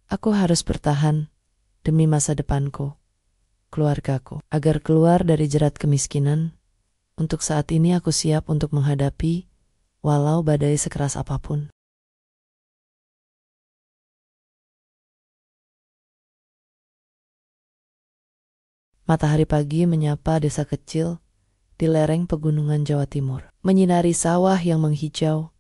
Aku harus bertahan demi masa depanku, keluargaku, agar keluar dari jerat kemiskinan. Untuk saat ini aku siap untuk menghadapi walau badai sekeras apapun. Matahari pagi menyapa desa kecil di lereng pegunungan Jawa Timur, menyinari sawah yang menghijau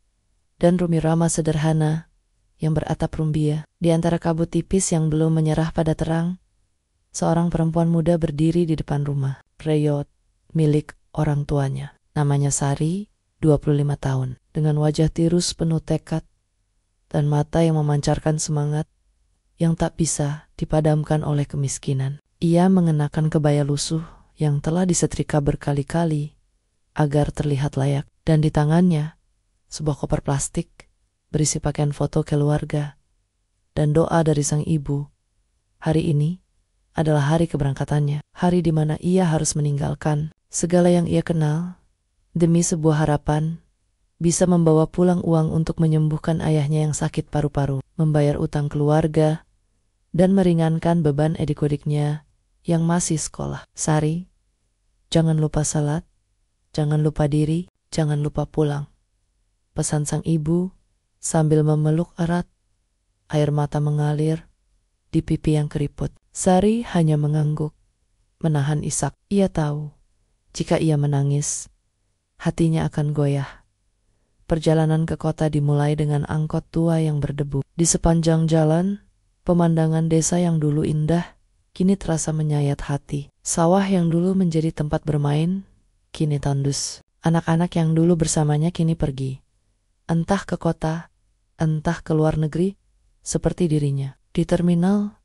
dan rumah sederhana yang beratap rumbia. Di antara kabut tipis yang belum menyerah pada terang, seorang perempuan muda berdiri di depan rumah reyot milik orang tuanya. Namanya Sari, 25 tahun, dengan wajah tirus penuh tekad dan mata yang memancarkan semangat yang tak bisa dipadamkan oleh kemiskinan. Ia mengenakan kebaya lusuh yang telah disetrika berkali-kali agar terlihat layak, dan di tangannya sebuah koper plastik berisi pakaian foto keluarga dan doa dari sang ibu. Hari ini adalah hari keberangkatannya, hari di mana ia harus meninggalkan segala yang ia kenal demi sebuah harapan bisa membawa pulang uang untuk menyembuhkan ayahnya yang sakit paru-paru, membayar utang keluarga, dan meringankan beban adik-adiknya yang masih sekolah. Sari, jangan lupa salat, jangan lupa diri, jangan lupa pulang, pesan sang ibu sambil memeluk erat. Air mata mengalir di pipi yang keriput. Sari hanya mengangguk, menahan isak. Ia tahu, jika ia menangis, hatinya akan goyah. Perjalanan ke kota dimulai dengan angkot tua yang berdebu. Di sepanjang jalan, pemandangan desa yang dulu indah kini terasa menyayat hati. Sawah yang dulu menjadi tempat bermain kini tandus. Anak-anak yang dulu bersamanya kini pergi, entah ke kota, entah ke luar negeri, seperti dirinya. Di terminal,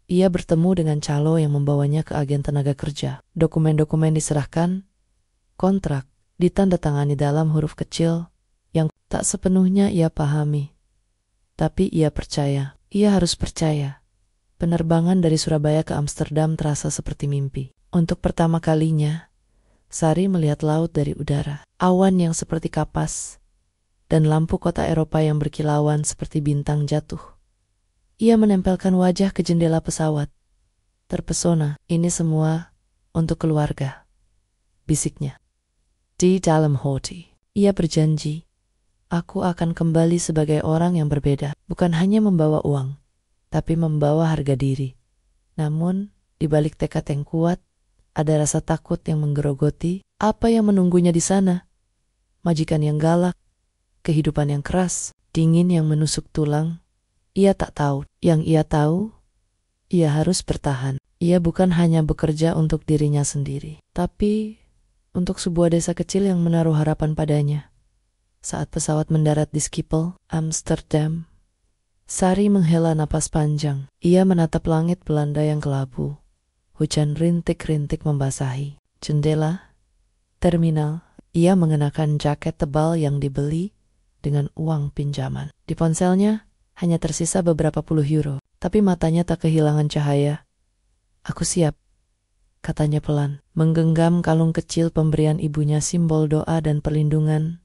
ia bertemu dengan calo yang membawanya ke agen tenaga kerja. Dokumen-dokumen diserahkan, kontrak ditandatangani dalam huruf kecil yang tak sepenuhnya ia pahami. Tapi ia percaya, ia harus percaya. Penerbangan dari Surabaya ke Amsterdam terasa seperti mimpi. Untuk pertama kalinya, Sari melihat laut dari udara, awan yang seperti kapas, dan lampu kota Eropa yang berkilauan seperti bintang jatuh. Ia menempelkan wajah ke jendela pesawat. Terpesona, ini semua untuk keluarga, bisiknya. Di dalam hati, ia berjanji, aku akan kembali sebagai orang yang berbeda, bukan hanya membawa uang, tapi membawa harga diri. Namun, di balik tekad yang kuat, ada rasa takut yang menggerogoti. Apa yang menunggunya di sana? Majikan yang galak, kehidupan yang keras, dingin yang menusuk tulang. Ia tak tahu. Yang ia tahu, ia harus bertahan. Ia bukan hanya bekerja untuk dirinya sendiri, tapi untuk sebuah desa kecil yang menaruh harapan padanya. Saat pesawat mendarat di Schiphol, Amsterdam, Sari menghela napas panjang. Ia menatap langit Belanda yang kelabu. Hujan rintik-rintik membasahi jendela terminal. Ia mengenakan jaket tebal yang dibeli dengan uang pinjaman. Di ponselnya hanya tersisa beberapa puluh euro, tapi matanya tak kehilangan cahaya. Aku siap, katanya pelan, menggenggam kalung kecil pemberian ibunya, simbol doa dan perlindungan.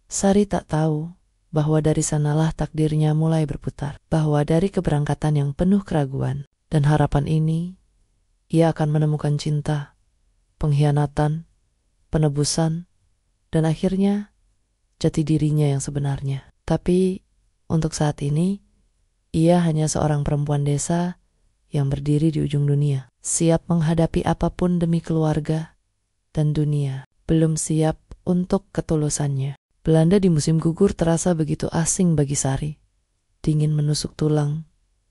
Sari tak tahu bahwa dari sanalah takdirnya mulai berputar, bahwa dari keberangkatan yang penuh keraguan dan harapan ini, ia akan menemukan cinta, pengkhianatan, penebusan, dan akhirnya jati dirinya yang sebenarnya. Tapi untuk saat ini, ia hanya seorang perempuan desa yang berdiri di ujung dunia, siap menghadapi apapun demi keluarga dan dunia, belum siap untuk ketulusannya. Belanda di musim gugur terasa begitu asing bagi Sari. Dingin menusuk tulang,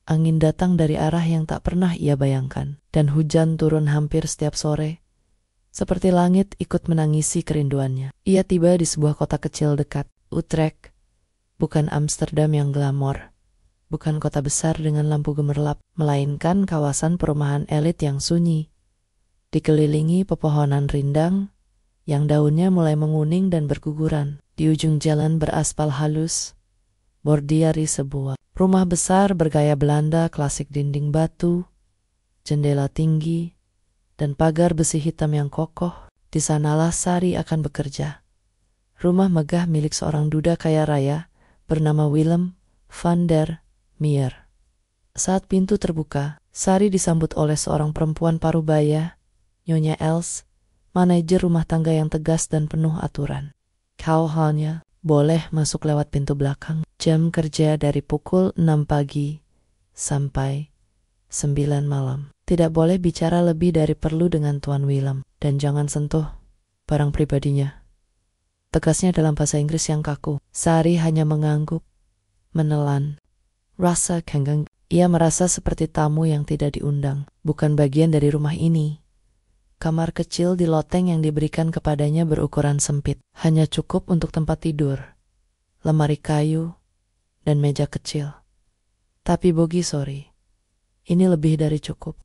angin datang dari arah yang tak pernah ia bayangkan, dan hujan turun hampir setiap sore, seperti langit ikut menangisi kerinduannya. Ia tiba di sebuah kota kecil dekat, Utrecht, bukan Amsterdam yang glamor, bukan kota besar dengan lampu gemerlap, melainkan kawasan perumahan elit yang sunyi, dikelilingi pepohonan rindang yang daunnya mulai menguning dan berguguran. Di ujung jalan beraspal halus, berdiri sebuah rumah besar bergaya Belanda klasik, dinding batu, jendela tinggi, dan pagar besi hitam yang kokoh. Di sanalah Sari akan bekerja. Rumah megah milik seorang duda kaya raya bernama Willem van der Meer. Saat pintu terbuka, Sari disambut oleh seorang perempuan parubaya, Nyonya Els, manajer rumah tangga yang tegas dan penuh aturan. Kau hanya boleh masuk lewat pintu belakang. Jam kerja dari pukul 6 pagi sampai 9 malam. Tidak boleh bicara lebih dari perlu dengan Tuan Willem. Dan jangan sentuh barang pribadinya. Tegasnya dalam bahasa Inggris yang kaku. Sari hanya mengangguk, menelan rasa kenggang. Ia merasa seperti tamu yang tidak diundang, bukan bagian dari rumah ini. Kamar kecil di loteng yang diberikan kepadanya berukuran sempit, hanya cukup untuk tempat tidur, lemari kayu, dan meja kecil. Tapi Bogi sorry, ini lebih dari cukup.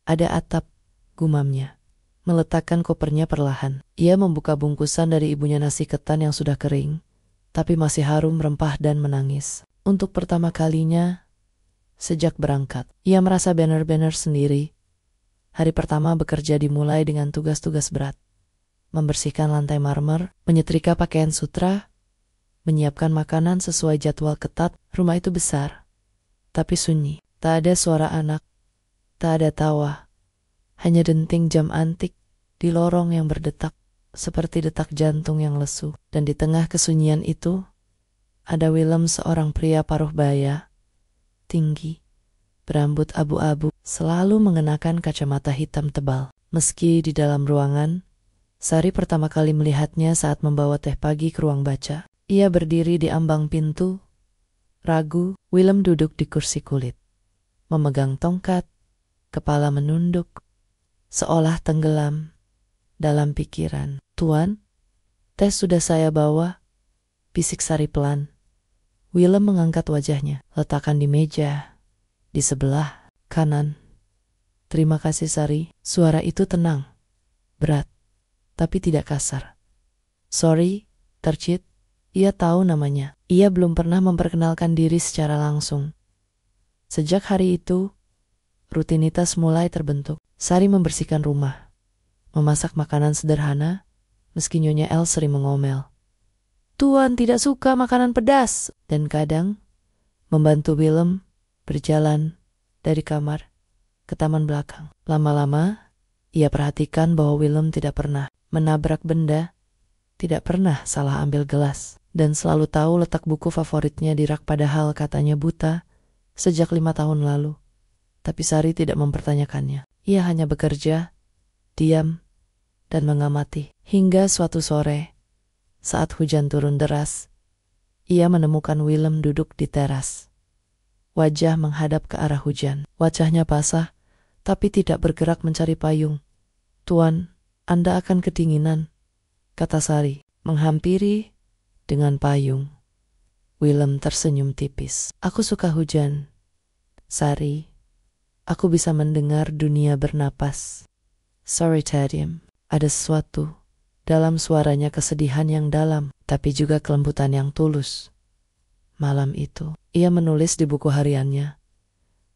Ada atap, gumamnya. Meletakkan kopernya perlahan. Ia membuka bungkusan dari ibunya nasi ketan yang sudah kering, tapi masih harum rempah dan menangis. Untuk pertama kalinya, sejak berangkat, ia merasa benar-benar sendiri. Hari pertama bekerja dimulai dengan tugas-tugas berat. Membersihkan lantai marmer, menyetrika pakaian sutra, menyiapkan makanan sesuai jadwal ketat. Rumah itu besar, tapi sunyi. Tak ada suara anak, tak ada tawa. Hanya denting jam antik di lorong yang berdetak, seperti detak jantung yang lesu. Dan di tengah kesunyian itu, ada Willem, seorang pria paruh baya, tinggi, berambut abu-abu, selalu mengenakan kacamata hitam tebal. Meski di dalam ruangan, Sari pertama kali melihatnya saat membawa teh pagi ke ruang baca. Ia berdiri di ambang pintu, ragu. Willem duduk di kursi kulit, memegang tongkat, kepala menunduk, seolah tenggelam dalam pikiran. Tuan, teh sudah saya bawa, bisik Sari pelan. Willem mengangkat wajahnya, letakkan di meja, di sebelah kanan. Terima kasih Sari. Suara itu tenang, berat, tapi tidak kasar. Sorry, Tercit. Ia tahu namanya. Ia belum pernah memperkenalkan diri secara langsung. Sejak hari itu, rutinitas mulai terbentuk. Sari membersihkan rumah, memasak makanan sederhana, meski Nyonya Els sering mengomel. Tuan tidak suka makanan pedas. Dan kadang, membantu Willem berjalan dari kamar ke taman belakang. Lama-lama, ia perhatikan bahwa Willem tidak pernah menabrak benda, tidak pernah salah ambil gelas, dan selalu tahu letak buku favoritnya di rak, padahal katanya buta sejak 5 tahun lalu. Tapi Sari tidak mempertanyakannya. Ia hanya bekerja, diam, dan mengamati. Hingga suatu sore, saat hujan turun deras, ia menemukan Willem duduk di teras. Wajah menghadap ke arah hujan. Wajahnya basah, tapi tidak bergerak mencari payung. Tuan, Anda akan kedinginan, kata Sari, menghampiri dengan payung. Willem tersenyum tipis. Aku suka hujan, Sari. Aku bisa mendengar dunia bernapas. Sorry, Tadim. Ada sesuatu dalam suaranya, kesedihan yang dalam, tapi juga kelembutan yang tulus. Malam itu, ia menulis di buku hariannya.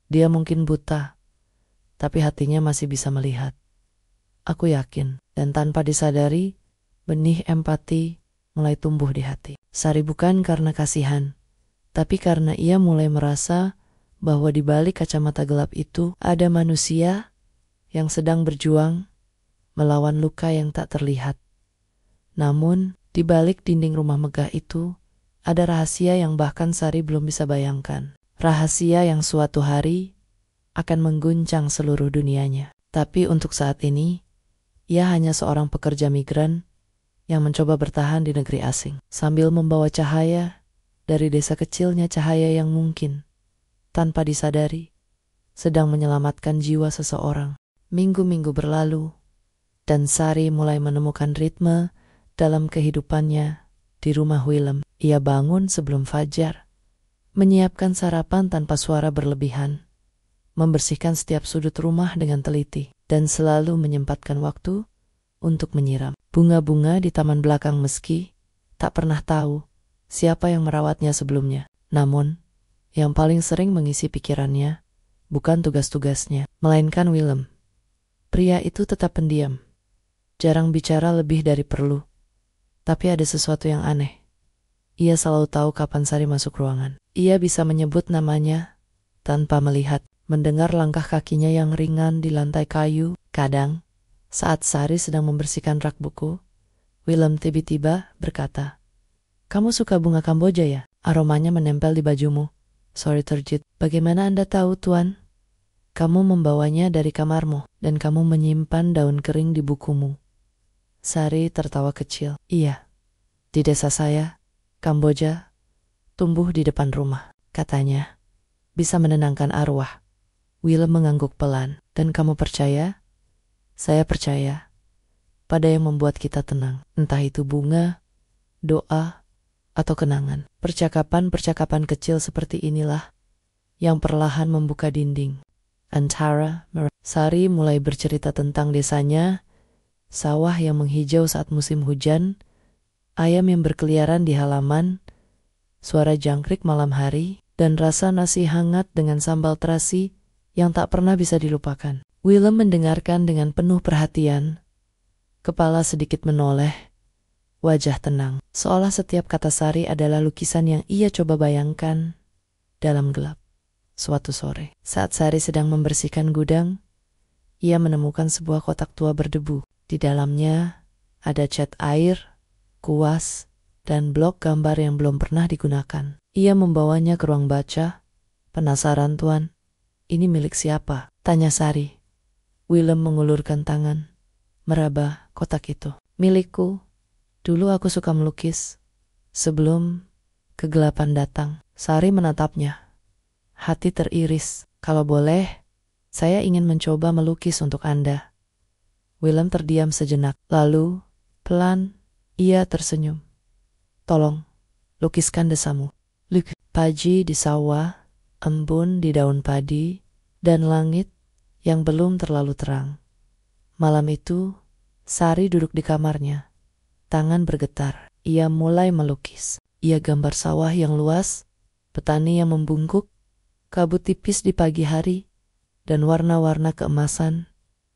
Dia mungkin buta, tapi hatinya masih bisa melihat. Aku yakin, dan tanpa disadari, benih empati mulai tumbuh di hati. Sari bukan karena kasihan, tapi karena ia mulai merasa bahwa di balik kacamata gelap itu ada manusia yang sedang berjuang melawan luka yang tak terlihat. Namun, di balik dinding rumah megah itu, ada rahasia yang bahkan Sari belum bisa bayangkan. Rahasia yang suatu hari akan mengguncang seluruh dunianya. Tapi untuk saat ini, ia hanya seorang pekerja migran yang mencoba bertahan di negeri asing, sambil membawa cahaya dari desa kecilnya, cahaya yang mungkin, tanpa disadari, sedang menyelamatkan jiwa seseorang. Minggu-minggu berlalu, dan Sari mulai menemukan ritme dalam kehidupannya di rumah Willem. Ia bangun sebelum fajar, menyiapkan sarapan tanpa suara berlebihan, membersihkan setiap sudut rumah dengan teliti, dan selalu menyempatkan waktu untuk menyiram bunga-bunga di taman belakang meski tak pernah tahu siapa yang merawatnya sebelumnya. Namun, yang paling sering mengisi pikirannya bukan tugas-tugasnya, melainkan Willem. Pria itu tetap pendiam, jarang bicara lebih dari perlu. Tapi ada sesuatu yang aneh. Ia selalu tahu kapan Sari masuk ruangan. Ia bisa menyebut namanya tanpa melihat, mendengar langkah kakinya yang ringan di lantai kayu. Kadang, saat Sari sedang membersihkan rak buku, Willem tiba-tiba berkata, "Kamu suka bunga Kamboja ya? Aromanya menempel di bajumu." "Sorry terjit." "Bagaimana Anda tahu, Tuan? Kamu membawanya dari kamarmu, dan kamu menyimpan daun kering di bukumu." Sari tertawa kecil. "Iya, di desa saya, Kamboja, tumbuh di depan rumah. Katanya, bisa menenangkan arwah." Willem mengangguk pelan. "Dan kamu percaya?" "Saya percaya pada yang membuat kita tenang, entah itu bunga, doa, atau kenangan." Percakapan-percakapan kecil seperti inilah yang perlahan membuka dinding antara mereka. Sari mulai bercerita tentang desanya, sawah yang menghijau saat musim hujan, ayam yang berkeliaran di halaman, suara jangkrik malam hari, dan rasa nasi hangat dengan sambal terasi yang tak pernah bisa dilupakan. Willem mendengarkan dengan penuh perhatian, kepala sedikit menoleh, wajah tenang, seolah setiap kata Sari adalah lukisan yang ia coba bayangkan dalam gelap. Suatu sore, saat Sari sedang membersihkan gudang, ia menemukan sebuah kotak tua berdebu. Di dalamnya ada cat air, kuas, dan blok gambar yang belum pernah digunakan. Ia membawanya ke ruang baca. "Penasaran, Tuan? Ini milik siapa?" tanya Sari. Willem mengulurkan tangan, meraba kotak itu. "Milikku. Dulu aku suka melukis. Sebelum kegelapan datang." Sari menatapnya. Hati teriris. "Kalau boleh, saya ingin mencoba melukis untuk Anda." Willem terdiam sejenak. Lalu, pelan, ia tersenyum. "Tolong, lukiskan desamu." Pagi di sawah, embun di daun padi, dan langit yang belum terlalu terang. Malam itu, Sari duduk di kamarnya. Tangan bergetar. Ia mulai melukis. Ia gambar sawah yang luas, petani yang membungkuk, kabut tipis di pagi hari, dan warna-warna keemasan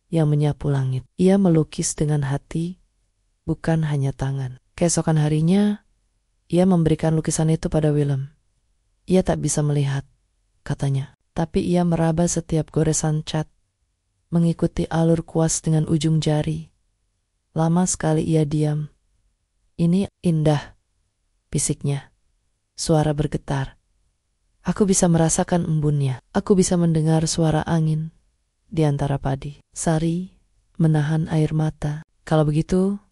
yang menyapu langit. Ia melukis dengan hati, bukan hanya tangan. Keesokan harinya, ia memberikan lukisan itu pada Willem. "Ia tak bisa melihat," katanya, "tapi ia meraba setiap goresan cat, mengikuti alur kuas dengan ujung jari." Lama sekali ia diam. "Ini indah," bisiknya. Suara bergetar. "Aku bisa merasakan embunnya. Aku bisa mendengar suara angin di antara padi." Sari menahan air mata. "Kalau begitu,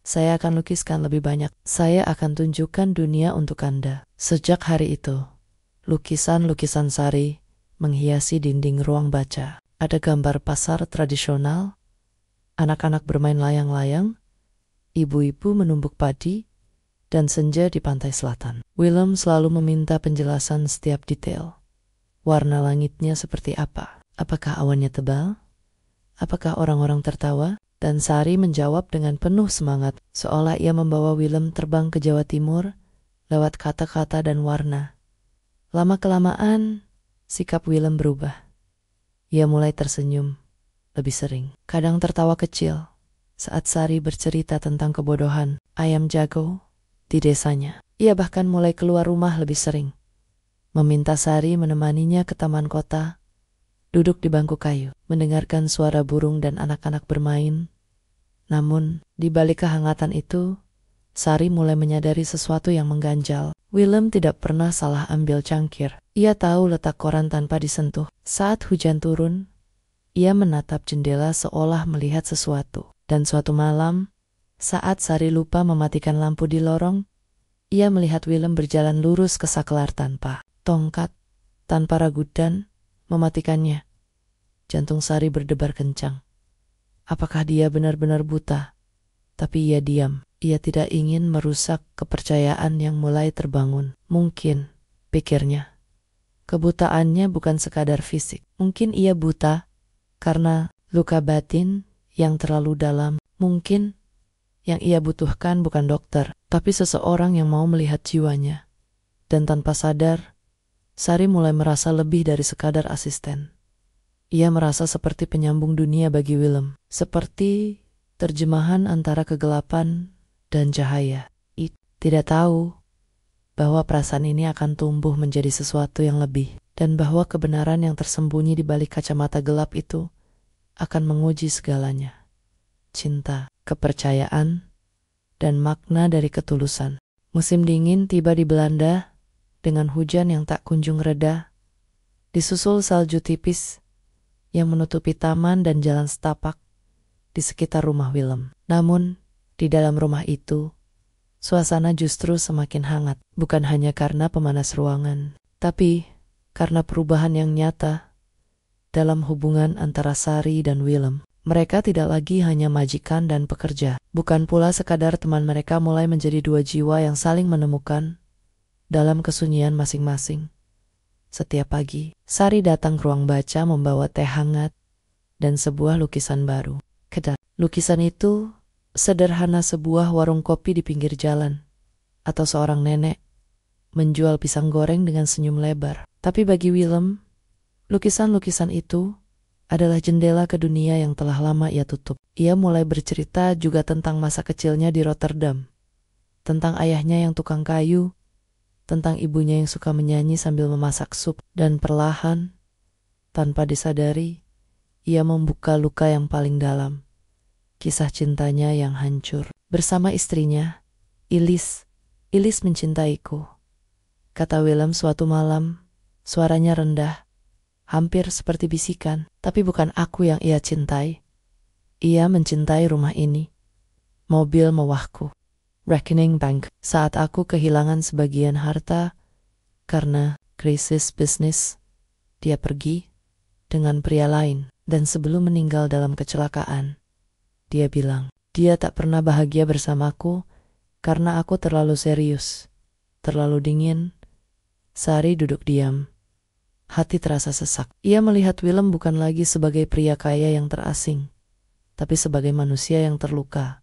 saya akan lukiskan lebih banyak. Saya akan tunjukkan dunia untuk Anda." Sejak hari itu, lukisan-lukisan Sari menghiasi dinding ruang baca. Ada gambar pasar tradisional, anak-anak bermain layang-layang, ibu-ibu menumbuk padi, dan senja di pantai selatan. Willem selalu meminta penjelasan setiap detail. Warna langitnya seperti apa? Apakah awannya tebal? Apakah orang-orang tertawa? Dan Sari menjawab dengan penuh semangat, seolah ia membawa Willem terbang ke Jawa Timur lewat kata-kata dan warna. Lama-kelamaan, sikap Willem berubah. Ia mulai tersenyum lebih sering. Kadang tertawa kecil saat Sari bercerita tentang kebodohan ayam jago di desanya. Ia bahkan mulai keluar rumah lebih sering, meminta Sari menemaninya ke taman kota, duduk di bangku kayu, mendengarkan suara burung dan anak-anak bermain. Namun, di balik kehangatan itu, Sari mulai menyadari sesuatu yang mengganjal. Willem tidak pernah salah ambil cangkir. Ia tahu letak koran tanpa disentuh. Saat hujan turun, ia menatap jendela seolah melihat sesuatu. Dan suatu malam, saat Sari lupa mematikan lampu di lorong, ia melihat Willem berjalan lurus ke saklar tanpa tongkat, tanpa ragu dan mematikannya. Jantung Sari berdebar kencang. Apakah dia benar-benar buta? Tapi ia diam. Ia tidak ingin merusak kepercayaan yang mulai terbangun. Mungkin, pikirnya, kebutaannya bukan sekadar fisik. Mungkin ia buta karena luka batin yang terlalu dalam. Mungkin yang ia butuhkan bukan dokter, tapi seseorang yang mau melihat jiwanya. Dan tanpa sadar, Sari mulai merasa lebih dari sekadar asisten. Ia merasa seperti penyambung dunia bagi Willem, seperti terjemahan antara kegelapan dan cahaya. Tidak tahu bahwa perasaan ini akan tumbuh menjadi sesuatu yang lebih. dan bahwa kebenaran yang tersembunyi di balik kacamata gelap itu akan menguji segalanya. Cinta, kepercayaan, dan makna dari ketulusan. Musim dingin tiba di Belanda dengan hujan yang tak kunjung reda, disusul salju tipis yang menutupi taman dan jalan setapak di sekitar rumah Willem. Namun, di dalam rumah itu, suasana justru semakin hangat, bukan hanya karena pemanas ruangan, tapi karena perubahan yang nyata dalam hubungan antara Sari dan Willem. Mereka tidak lagi hanya majikan dan pekerja, bukan pula sekadar teman. Mereka mulai menjadi dua jiwa yang saling menemukan dalam kesunyian masing-masing. Setiap pagi, Sari datang ke ruang baca membawa teh hangat dan sebuah lukisan baru. Lukisan itu sederhana, sebuah warung kopi di pinggir jalan, atau seorang nenek menjual pisang goreng dengan senyum lebar. Tapi bagi Willem, lukisan-lukisan itu adalah jendela ke dunia yang telah lama ia tutup. Ia mulai bercerita juga tentang masa kecilnya di Rotterdam, tentang ayahnya yang tukang kayu, tentang ibunya yang suka menyanyi sambil memasak sup, dan perlahan, tanpa disadari, ia membuka luka yang paling dalam, kisah cintanya yang hancur. Bersama istrinya, Ilis mencintaiku, kata Willem suatu malam, suaranya rendah, hampir seperti bisikan. Tapi bukan aku yang ia cintai. Ia mencintai rumah ini, mobil mewahku, rekening bank. Saat aku kehilangan sebagian harta karena krisis bisnis, dia pergi dengan pria lain. Dan sebelum meninggal dalam kecelakaan, dia bilang, dia tak pernah bahagia bersamaku karena aku terlalu serius, terlalu dingin. Sari duduk diam. Hati terasa sesak. Ia melihat Willem bukan lagi sebagai pria kaya yang terasing, tapi sebagai manusia yang terluka,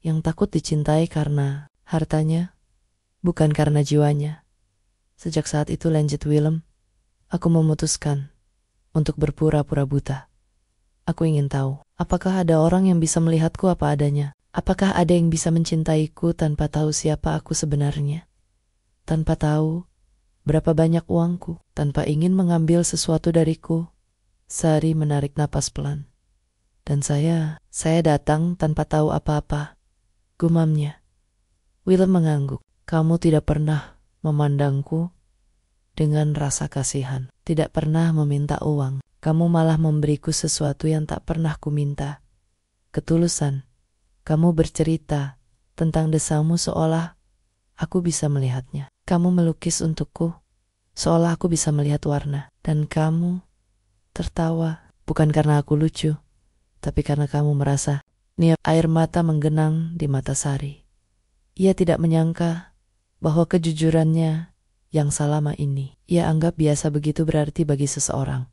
yang takut dicintai karena hartanya, bukan karena jiwanya. Sejak saat itu, lanjut Willem, aku memutuskan untuk berpura-pura buta. Aku ingin tahu, apakah ada orang yang bisa melihatku apa adanya? Apakah ada yang bisa mencintaiku tanpa tahu siapa aku sebenarnya? Tanpa tahu berapa banyak uangku, tanpa ingin mengambil sesuatu dariku. Sari menarik napas pelan. Dan saya datang tanpa tahu apa-apa, gumamnya. Willem mengangguk. Kamu tidak pernah memandangku dengan rasa kasihan, tidak pernah meminta uang. Kamu malah memberiku sesuatu yang tak pernah kuminta. Ketulusan. Kamu bercerita tentang desamu seolah aku bisa melihatnya. Kamu melukis untukku seolah aku bisa melihat warna. Dan kamu tertawa, bukan karena aku lucu, tapi karena kamu merasa. Air mata menggenang di mata Sari. Ia tidak menyangka bahwa kejujurannya yang selama ini ia anggap biasa begitu berarti bagi seseorang.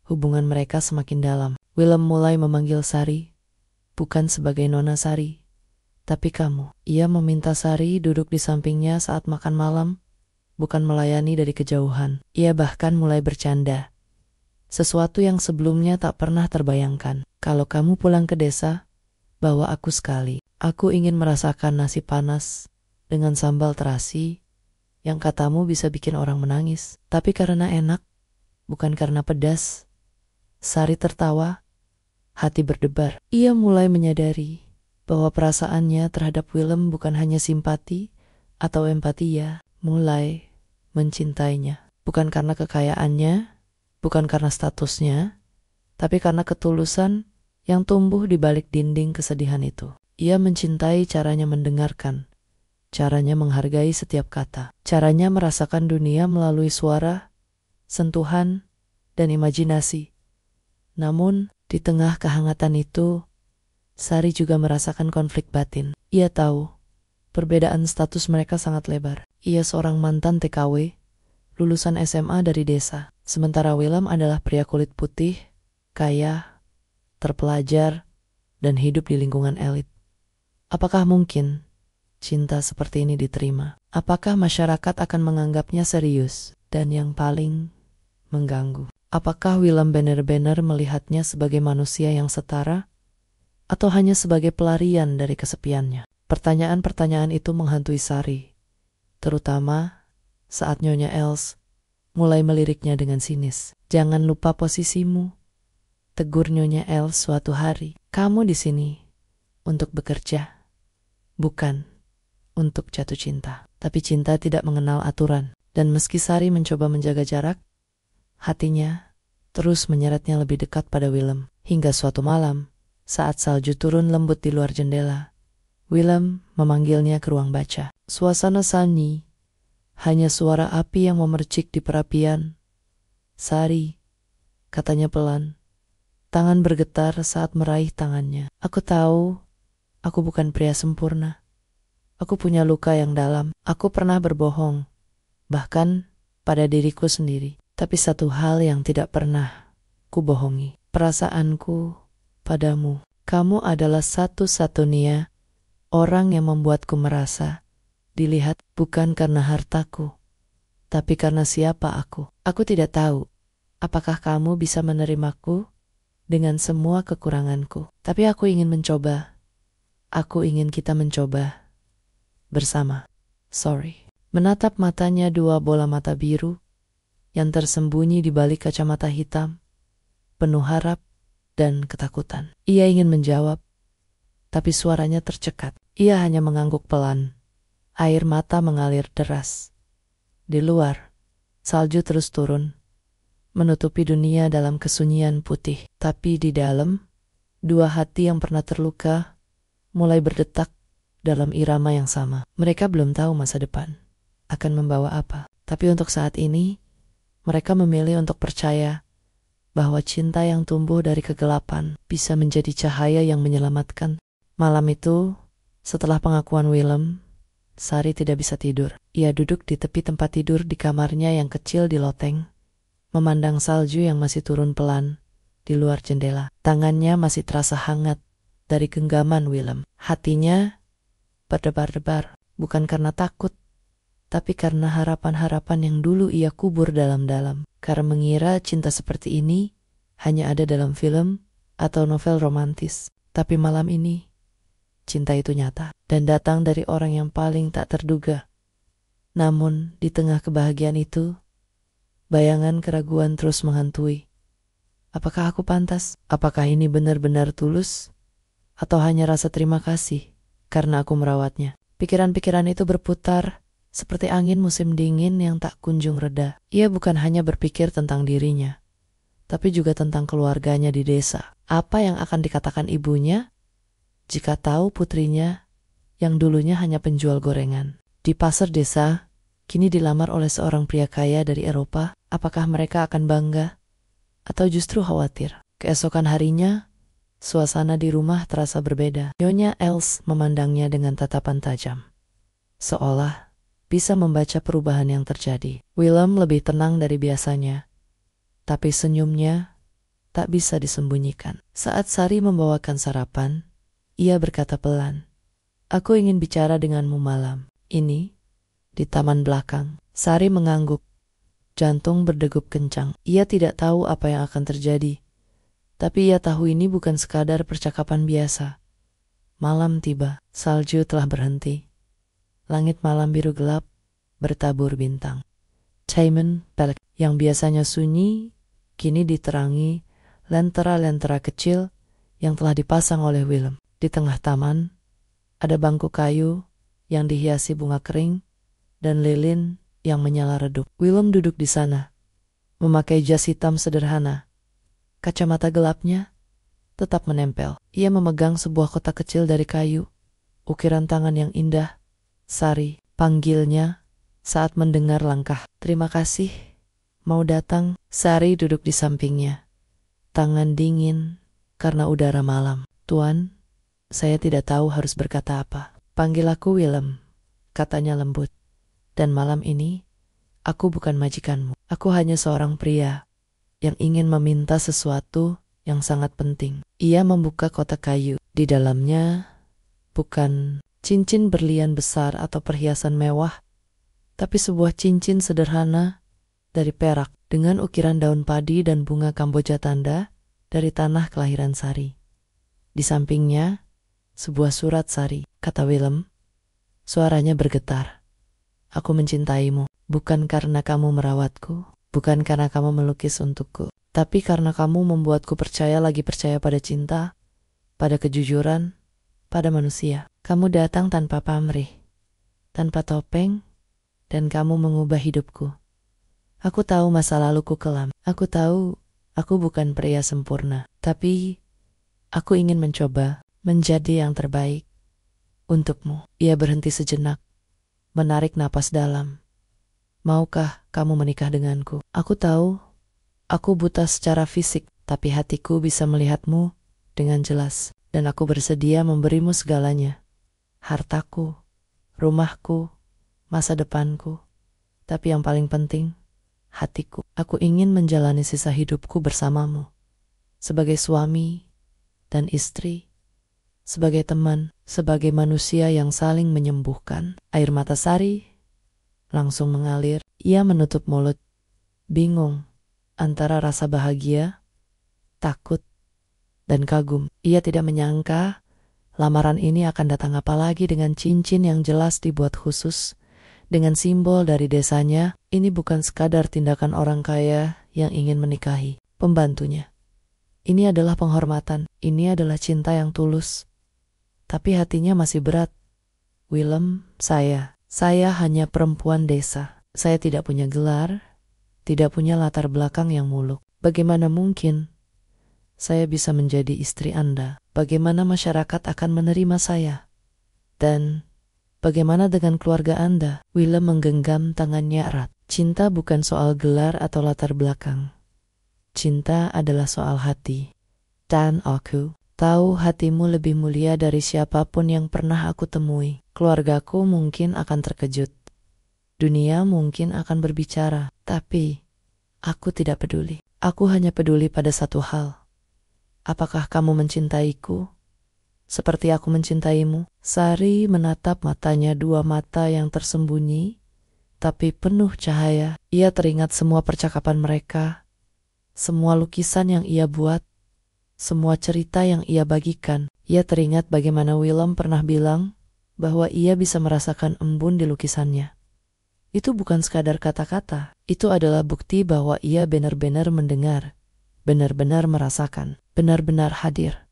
Hubungan mereka semakin dalam. Willem mulai memanggil Sari, bukan sebagai Nona Sari, tapi kamu. Ia meminta Sari duduk di sampingnya saat makan malam, bukan melayani dari kejauhan. Ia bahkan mulai bercanda, sesuatu yang sebelumnya tak pernah terbayangkan. Kalau kamu pulang ke desa, bawa aku sekali. Aku ingin merasakan nasi panas dengan sambal terasi yang katamu bisa bikin orang menangis. Tapi karena enak, bukan karena pedas. Sari tertawa, hati berdebar. Ia mulai menyadari bahwa perasaannya terhadap Willem bukan hanya simpati atau empati. Ia mulai mencintainya, bukan karena kekayaannya, bukan karena statusnya, tapi karena ketulusan yang tumbuh di balik dinding kesedihan itu. Ia mencintai caranya mendengarkan, caranya menghargai setiap kata, caranya merasakan dunia melalui suara, sentuhan, dan imajinasi. Namun, di tengah kehangatan itu, Sari juga merasakan konflik batin. Ia tahu, perbedaan status mereka sangat lebar. Ia seorang mantan TKW, lulusan SMA dari desa, sementara Willem adalah pria kulit putih, kaya, terpelajar, dan hidup di lingkungan elit. Apakah mungkin cinta seperti ini diterima? Apakah masyarakat akan menganggapnya serius? Dan yang paling mengganggu, apakah Willem benar-benar melihatnya sebagai manusia yang setara? Atau hanya sebagai pelarian dari kesepiannya? Pertanyaan-pertanyaan itu menghantui Sari, terutama saat Nyonya Els mulai meliriknya dengan sinis. Jangan lupa posisimu, tegur Nyonya Els suatu hari. Kamu di sini untuk bekerja, bukan untuk jatuh cinta. Tapi cinta tidak mengenal aturan. Dan meski Sari mencoba menjaga jarak, hatinya terus menyeretnya lebih dekat pada Willem. Hingga suatu malam, saat salju turun lembut di luar jendela, Willem memanggilnya ke ruang baca. Suasana sunyi, hanya suara api yang memercik di perapian. Sari, katanya pelan. Tangan bergetar saat meraih tangannya. Aku tahu, aku bukan pria sempurna. Aku punya luka yang dalam. Aku pernah berbohong, bahkan pada diriku sendiri. Tapi satu hal yang tidak pernah ku bohongi, perasaanku padamu. Kamu adalah satu-satunya orang yang membuatku merasa dilihat, bukan karena hartaku, tapi karena siapa aku. Aku tidak tahu apakah kamu bisa menerimaku dengan semua kekuranganku. Tapi aku ingin mencoba. Aku ingin kita mencoba bersama. Sorry. Menatap matanya dua bola mata biru yang tersembunyi di balik kacamata hitam, penuh harap dan ketakutan. Ia ingin menjawab, tapi suaranya tercekat. Ia hanya mengangguk pelan. Air mata mengalir deras. Di luar, salju terus turun, menutupi dunia dalam kesunyian putih. Tapi di dalam, dua hati yang pernah terluka mulai berdetak dalam irama yang sama. Mereka belum tahu masa depan akan membawa apa. Tapi untuk saat ini, mereka memilih untuk percaya bahwa cinta yang tumbuh dari kegelapan bisa menjadi cahaya yang menyelamatkan. Malam itu, setelah pengakuan Willem, Sari tidak bisa tidur. Ia duduk di tepi tempat tidur di kamarnya yang kecil di loteng, memandang salju yang masih turun pelan di luar jendela. Tangannya masih terasa hangat dari genggaman Willem. Hatinya berdebar-debar, bukan karena takut, tapi karena harapan-harapan yang dulu ia kubur dalam-dalam. Karena mengira cinta seperti ini hanya ada dalam film atau novel romantis. Tapi malam ini, cinta itu nyata dan datang dari orang yang paling tak terduga. Namun, di tengah kebahagiaan itu, bayangan keraguan terus menghantui. Apakah aku pantas? Apakah ini benar-benar tulus? Atau hanya rasa terima kasih karena aku merawatnya? Pikiran-pikiran itu berputar seperti angin musim dingin yang tak kunjung reda. Ia bukan hanya berpikir tentang dirinya, tapi juga tentang keluarganya di desa. Apa yang akan dikatakan ibunya jika tahu putrinya yang dulunya hanya penjual gorengan di pasar desa, kini dilamar oleh seorang pria kaya dari Eropa? Apakah mereka akan bangga atau justru khawatir? Keesokan harinya, suasana di rumah terasa berbeda. Nyonya Els memandangnya dengan tatapan tajam, seolah bisa membaca perubahan yang terjadi. Willem lebih tenang dari biasanya, tapi senyumnya tak bisa disembunyikan. Saat Sari membawakan sarapan, ia berkata pelan, "Aku ingin bicara denganmu malam ini di taman belakang." Sari mengangguk, jantung berdegup kencang. Ia tidak tahu apa yang akan terjadi, tapi ia tahu ini bukan sekadar percakapan biasa. Malam tiba, salju telah berhenti. Langit malam biru gelap bertabur bintang. Taman Pelek yang biasanya sunyi kini diterangi lentera-lentera kecil yang telah dipasang oleh Willem. Di tengah taman ada bangku kayu yang dihiasi bunga kering dan lilin yang menyala redup. Willem duduk di sana, memakai jas hitam sederhana. Kacamata gelapnya tetap menempel. Ia memegang sebuah kotak kecil dari kayu, ukiran tangan yang indah. Sari, panggilnya saat mendengar langkah. "Terima kasih, mau datang?" Sari duduk di sampingnya, tangan dingin karena udara malam. "Tuan, saya tidak tahu harus berkata apa." "Panggil aku Willem," katanya lembut. "Dan malam ini, aku bukan majikanmu. Aku hanya seorang pria yang ingin meminta sesuatu yang sangat penting." Ia membuka kotak kayu. Di dalamnya bukan cincin berlian besar atau perhiasan mewah, tapi sebuah cincin sederhana dari perak dengan ukiran daun padi dan bunga kamboja, tanda dari tanah kelahiran Sari. Di sampingnya, sebuah surat Sari, kata Willem. Suaranya bergetar. "Aku mencintaimu, bukan karena kamu merawatku, Bukan karena kamu melukis untukku, tapi karena kamu membuatku lagi percaya pada cinta, pada kejujuran, pada manusia. Kamu datang tanpa pamrih, tanpa topeng, dan kamu mengubah hidupku. Aku tahu masa laluku kelam. Aku tahu aku bukan pria sempurna, tapi aku ingin mencoba menjadi yang terbaik untukmu. Ia berhenti sejenak, menarik napas dalam. Maukah kamu menikah denganku? Aku tahu aku buta secara fisik, tapi hatiku bisa melihatmu dengan jelas. Dan aku bersedia memberimu segalanya. Hartaku, rumahku, masa depanku. Tapi yang paling penting, hatiku. Aku ingin menjalani sisa hidupku bersamamu. Sebagai suami dan istri, sebagai teman, sebagai manusia yang saling menyembuhkan. Air mata Sari langsung mengalir. Ia menutup mulut, bingung antara rasa bahagia, takut, dan kagum. Ia tidak menyangka lamaran ini akan datang apalagi dengan cincin yang jelas dibuat khusus, dengan simbol dari desanya. Ini bukan sekadar tindakan orang kaya yang ingin menikahi pembantunya. Ini adalah penghormatan, ini adalah cinta yang tulus. Tapi hatinya masih berat. Willem, saya hanya perempuan desa. Saya tidak punya gelar, tidak punya latar belakang yang muluk. Bagaimana mungkin saya bisa menjadi istri Anda? Bagaimana masyarakat akan menerima saya? Dan bagaimana dengan keluarga Anda? Willem menggenggam tangannya erat. Cinta bukan soal gelar atau latar belakang. Cinta adalah soal hati. Dan aku tahu hatimu lebih mulia dari siapapun yang pernah aku temui. Keluargaku mungkin akan terkejut. Dunia mungkin akan berbicara. Tapi aku tidak peduli. Aku hanya peduli pada satu hal. Apakah kamu mencintaiku seperti aku mencintaimu? Sari menatap matanya, dua mata yang tersembunyi tapi penuh cahaya. Ia teringat semua percakapan mereka, semua lukisan yang ia buat, semua cerita yang ia bagikan. Ia teringat bagaimana Willem pernah bilang bahwa ia bisa merasakan embun di lukisannya. Itu bukan sekadar kata-kata, itu adalah bukti bahwa ia benar-benar mendengar, benar-benar merasakan, benar-benar hadir.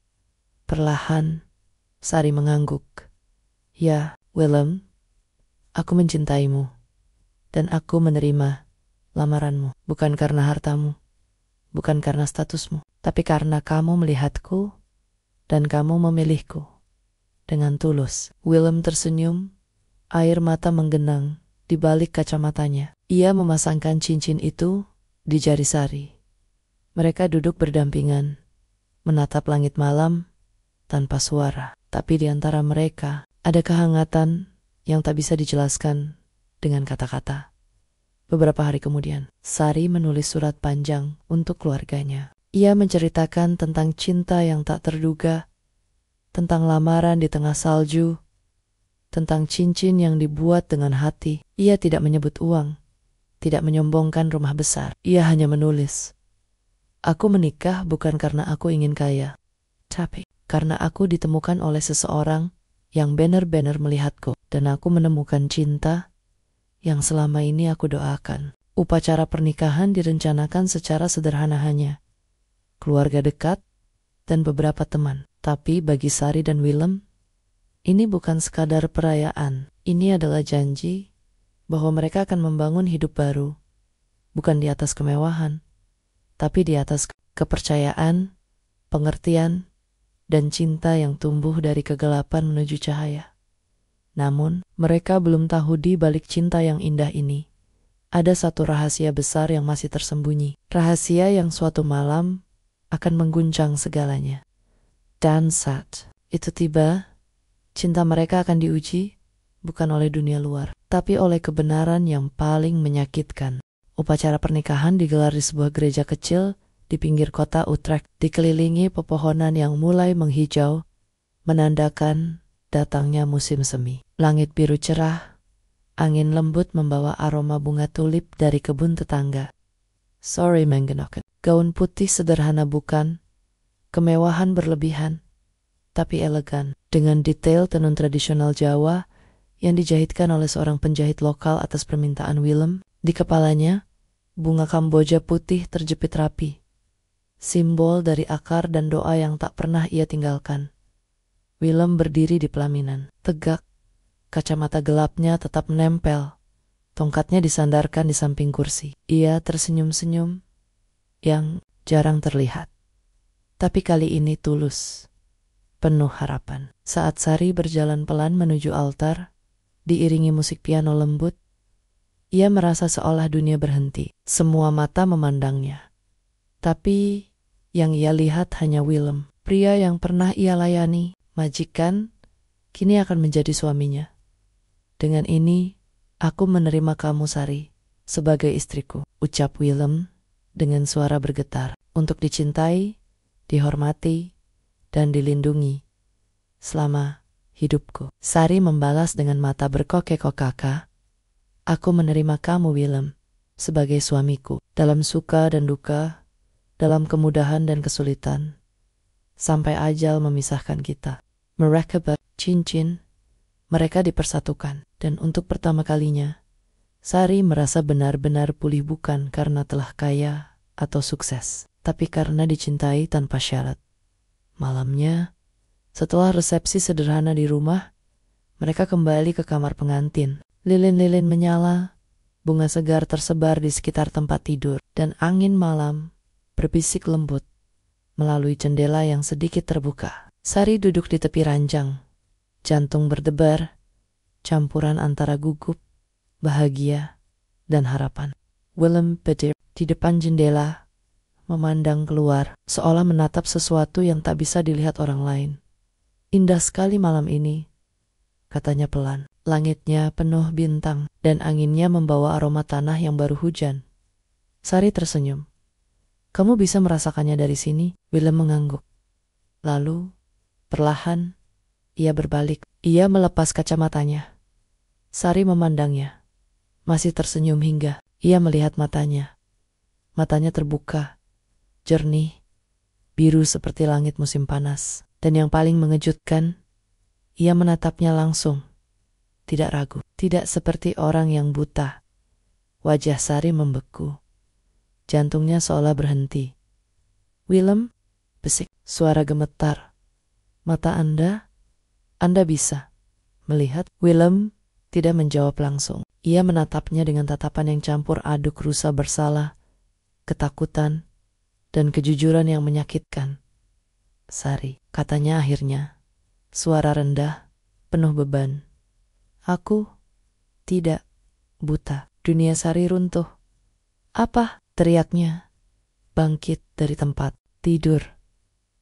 Perlahan, Sari mengangguk. Ya, Willem, aku mencintaimu, dan aku menerima lamaranmu. Bukan karena hartamu, bukan karena statusmu, tapi karena kamu melihatku, dan kamu memilihku dengan tulus. Willem tersenyum, air mata menggenang di balik kacamatanya. Ia memasangkan cincin itu di jari Sari. Mereka duduk berdampingan, menatap langit malam tanpa suara. Tapi di antara mereka ada kehangatan yang tak bisa dijelaskan dengan kata-kata. Beberapa hari kemudian, Sari menulis surat panjang untuk keluarganya. Ia menceritakan tentang cinta yang tak terduga, tentang lamaran di tengah salju, tentang cincin yang dibuat dengan hati. Ia tidak menyebut uang, tidak menyombongkan rumah besar. Ia hanya menulis, "Aku menikah bukan karena aku ingin kaya, tapi karena aku ditemukan oleh seseorang yang benar-benar melihatku, dan aku menemukan cinta yang selama ini aku doakan." Upacara pernikahan direncanakan secara sederhana, hanya keluarga dekat dan beberapa teman. Tapi bagi Sari dan Willem, ini bukan sekadar perayaan. Ini adalah janji bahwa mereka akan membangun hidup baru, bukan di atas kemewahan, tapi di atas kepercayaan, pengertian, dan cinta yang tumbuh dari kegelapan menuju cahaya. Namun, mereka belum tahu di balik cinta yang indah ini, ada satu rahasia besar yang masih tersembunyi. Rahasia yang suatu malam akan mengguncang segalanya. Dan saat itu tiba, cinta mereka akan diuji, bukan oleh dunia luar, tapi oleh kebenaran yang paling menyakitkan. Upacara pernikahan digelar di sebuah gereja kecil di pinggir kota Utrecht, dikelilingi pepohonan yang mulai menghijau, menandakan datangnya musim semi. Langit biru cerah, angin lembut membawa aroma bunga tulip dari kebun tetangga. Sorry Mengenoken. Gaun putih sederhana bukan, kemewahan berlebihan, tapi elegan, dengan detail tenun tradisional Jawa yang dijahitkan oleh seorang penjahit lokal atas permintaan Willem. Di kepalanya, Bunga Kamboja putih terjepit rapi, simbol dari akar dan doa yang tak pernah ia tinggalkan. Willem berdiri di pelaminan, tegak, kacamata gelapnya tetap menempel, tongkatnya disandarkan di samping kursi. Ia tersenyum-senyum yang jarang terlihat, tapi kali ini tulus, penuh harapan. Saat Sari berjalan pelan menuju altar, diiringi musik piano lembut, ia merasa seolah dunia berhenti. Semua mata memandangnya. Tapi yang ia lihat hanya Willem, pria yang pernah ia layani, majikan, kini akan menjadi suaminya. Dengan ini, aku menerima kamu, Sari, sebagai istriku, ucap Willem dengan suara bergetar, untuk dicintai, dihormati, dan dilindungi selama hidupku. Sari membalas dengan mata berkokek-kokaka, aku menerima kamu, Willem, sebagai suamiku, dalam suka dan duka, dalam kemudahan dan kesulitan, sampai ajal memisahkan kita. Mereka bercincin, mereka dipersatukan, dan untuk pertama kalinya, Sari merasa benar-benar pulih bukan karena telah kaya atau sukses, tapi karena dicintai tanpa syarat. Malamnya, setelah resepsi sederhana di rumah, mereka kembali ke kamar pengantin. Lilin-lilin menyala, bunga segar tersebar di sekitar tempat tidur, dan angin malam berbisik lembut melalui jendela yang sedikit terbuka. Sari duduk di tepi ranjang, jantung berdebar, campuran antara gugup, bahagia, dan harapan. Willem berdiri di depan jendela, memandang keluar, seolah menatap sesuatu yang tak bisa dilihat orang lain. Indah sekali malam ini, katanya pelan. Langitnya penuh bintang, dan anginnya membawa aroma tanah yang baru hujan. Sari tersenyum. Kamu bisa merasakannya dari sini? Willem mengangguk. Lalu, perlahan, ia berbalik. Ia melepas kacamatanya. Sari memandangnya. Masih tersenyum hingga ia melihat matanya. Matanya terbuka, jernih, biru seperti langit musim panas. Dan yang paling mengejutkan, ia menatapnya langsung. Tidak ragu, tidak seperti orang yang buta. Wajah Sari membeku. Jantungnya seolah berhenti. Willem, besik, suara gemetar. Mata Anda bisa melihat? Willem tidak menjawab langsung. Ia menatapnya dengan tatapan yang campur aduk rasa bersalah, ketakutan, dan kejujuran yang menyakitkan. Sari, katanya akhirnya, suara rendah, penuh beban. Aku tidak buta. Dunia Sari runtuh. Apa? Teriaknya. Bangkit dari tempat tidur.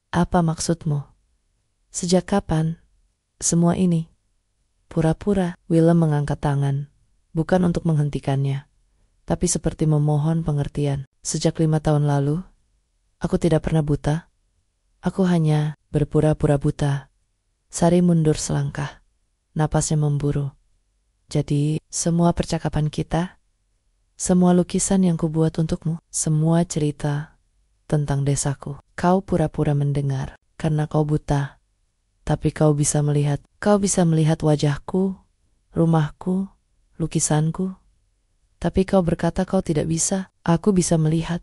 Apa maksudmu? Sejak kapan semua ini? Pura-pura. Willem mengangkat tangan, bukan untuk menghentikannya, tapi seperti memohon pengertian. Sejak 5 tahun lalu, aku tidak pernah buta. Aku hanya berpura-pura buta. Sari mundur selangkah. Napasnya memburu. Jadi, semua percakapan kita, semua lukisan yang kubuat untukmu, semua cerita tentang desaku, kau pura-pura mendengar karena kau buta. Tapi kau bisa melihat wajahku, rumahku, lukisanku. Tapi kau berkata kau tidak bisa. Aku bisa melihat,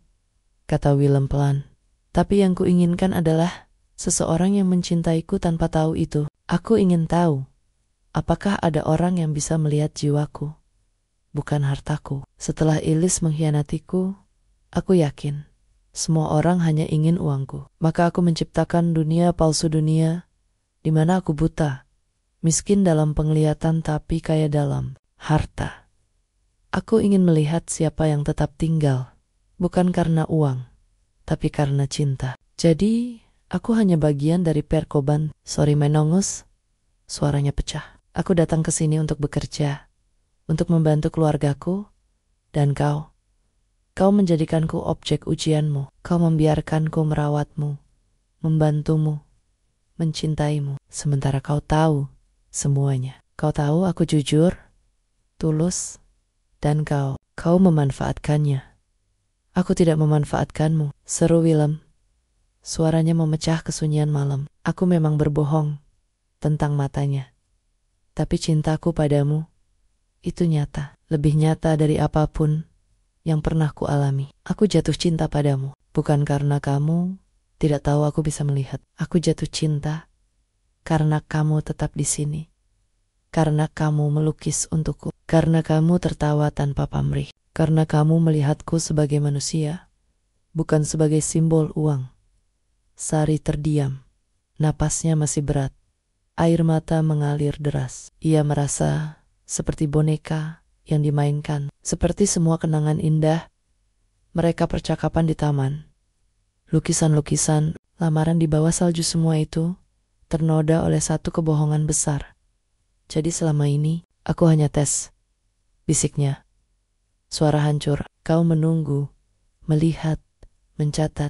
kata Willem pelan. Tapi yang kuinginkan adalah seseorang yang mencintaiku tanpa tahu itu. Aku ingin tahu, apakah ada orang yang bisa melihat jiwaku, bukan hartaku. Setelah Ilis mengkhianatiku, aku yakin semua orang hanya ingin uangku. Maka aku menciptakan dunia palsu, dunia di mana aku buta, miskin dalam penglihatan tapi kaya dalam harta. Aku ingin melihat siapa yang tetap tinggal, bukan karena uang, tapi karena cinta. Jadi, aku hanya bagian dari perkoban. Sorry menongus, suaranya pecah. Aku datang ke sini untuk bekerja, untuk membantu keluargaku, dan kau menjadikanku objek ujianmu. Kau membiarkanku merawatmu, membantumu, mencintaimu, sementara kau tahu semuanya. Kau tahu aku jujur, tulus, dan kau memanfaatkannya. Aku tidak memanfaatkanmu, seru Willem. Suaranya memecah kesunyian malam. Aku memang berbohong tentang matanya. Tapi cintaku padamu, itu nyata. Lebih nyata dari apapun yang pernah kualami. Aku jatuh cinta padamu, bukan karena kamu tidak tahu aku bisa melihat. Aku jatuh cinta karena kamu tetap di sini. Karena kamu melukis untukku. Karena kamu tertawa tanpa pamrih. Karena kamu melihatku sebagai manusia, bukan sebagai simbol uang. Sari terdiam. Napasnya masih berat. Air mata mengalir deras. Ia merasa seperti boneka yang dimainkan. Seperti semua kenangan indah. Mereka percakapan di taman. Lukisan-lukisan, lamaran di bawah salju, semua itu ternoda oleh satu kebohongan besar. Jadi selama ini, aku hanya tes, bisiknya. Suara hancur, kau menunggu, melihat, mencatat.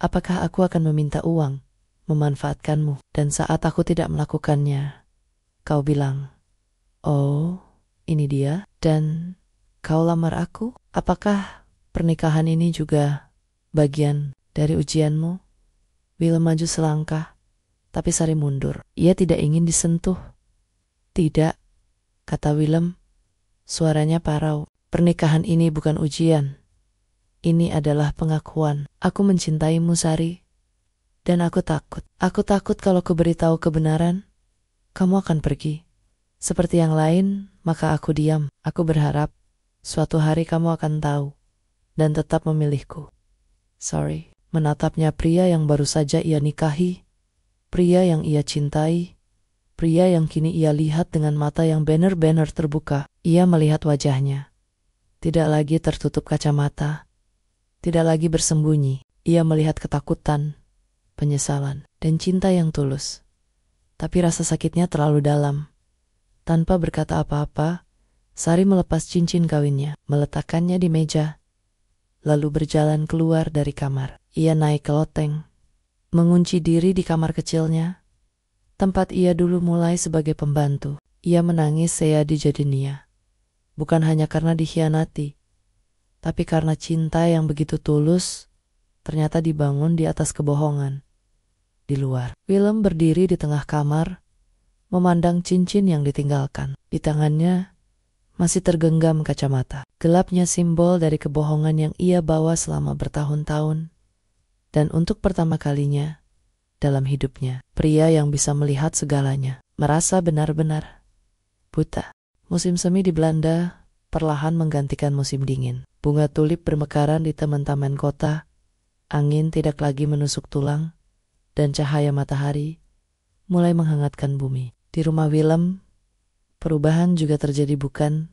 Apakah aku akan meminta uang, memanfaatkanmu? Dan saat aku tidak melakukannya, kau bilang, oh, ini dia, dan kau lamar aku? Apakah pernikahan ini juga bagian dari ujianmu? Willem maju selangkah, tapi Sari mundur. Ia tidak ingin disentuh. Tidak, kata Willem. Suaranya parau. Pernikahan ini bukan ujian. Ini adalah pengakuan. Aku mencintaimu, Sari. Dan aku takut. Aku takut kalau kuberitahu kebenaran, kamu akan pergi. Seperti yang lain, maka aku diam. Aku berharap suatu hari kamu akan tahu dan tetap memilihku. Sorry. Menatapnya pria yang baru saja ia nikahi, pria yang ia cintai, pria yang kini ia lihat dengan mata yang benar-benar terbuka. Ia melihat wajahnya. Tidak lagi tertutup kacamata, tidak lagi bersembunyi. Ia melihat ketakutan, penyesalan, dan cinta yang tulus. Tapi rasa sakitnya terlalu dalam. Tanpa berkata apa-apa, Sari melepas cincin kawinnya, meletakkannya di meja, lalu berjalan keluar dari kamar. Ia naik ke loteng, mengunci diri di kamar kecilnya, tempat ia dulu mulai sebagai pembantu. Ia menangis seyadi jadinya, bukan hanya karena dikhianati, tapi karena cinta yang begitu tulus ternyata dibangun di atas kebohongan. Di luar, Willem berdiri di tengah kamar, memandang cincin yang ditinggalkan. Di tangannya masih tergenggam kacamata. Gelapnya simbol dari kebohongan yang ia bawa selama bertahun-tahun. Dan untuk pertama kalinya dalam hidupnya, pria yang bisa melihat segalanya, merasa benar-benar buta. Musim semi di Belanda perlahan menggantikan musim dingin. Bunga tulip bermekaran di taman-taman kota. Angin tidak lagi menusuk tulang, dan cahaya matahari mulai menghangatkan bumi. Di rumah Willem, perubahan juga terjadi bukan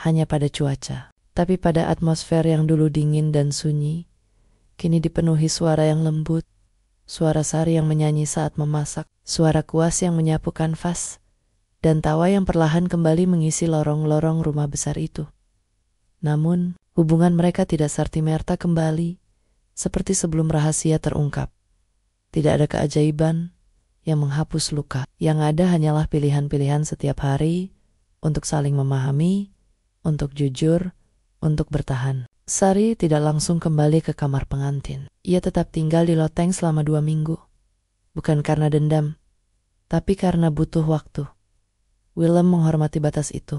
hanya pada cuaca, tapi pada atmosfer yang dulu dingin dan sunyi, kini dipenuhi suara yang lembut, suara Sari yang menyanyi saat memasak, suara kuas yang menyapu kanvas, dan tawa yang perlahan kembali mengisi lorong-lorong rumah besar itu. Namun, hubungan mereka tidak serta-merta kembali, seperti sebelum rahasia terungkap. Tidak ada keajaiban yang menghapus luka. Yang ada hanyalah pilihan-pilihan setiap hari untuk saling memahami, untuk jujur, untuk bertahan. Sari tidak langsung kembali ke kamar pengantin. Ia tetap tinggal di loteng selama 2 minggu. Bukan karena dendam, tapi karena butuh waktu. Willem menghormati batas itu.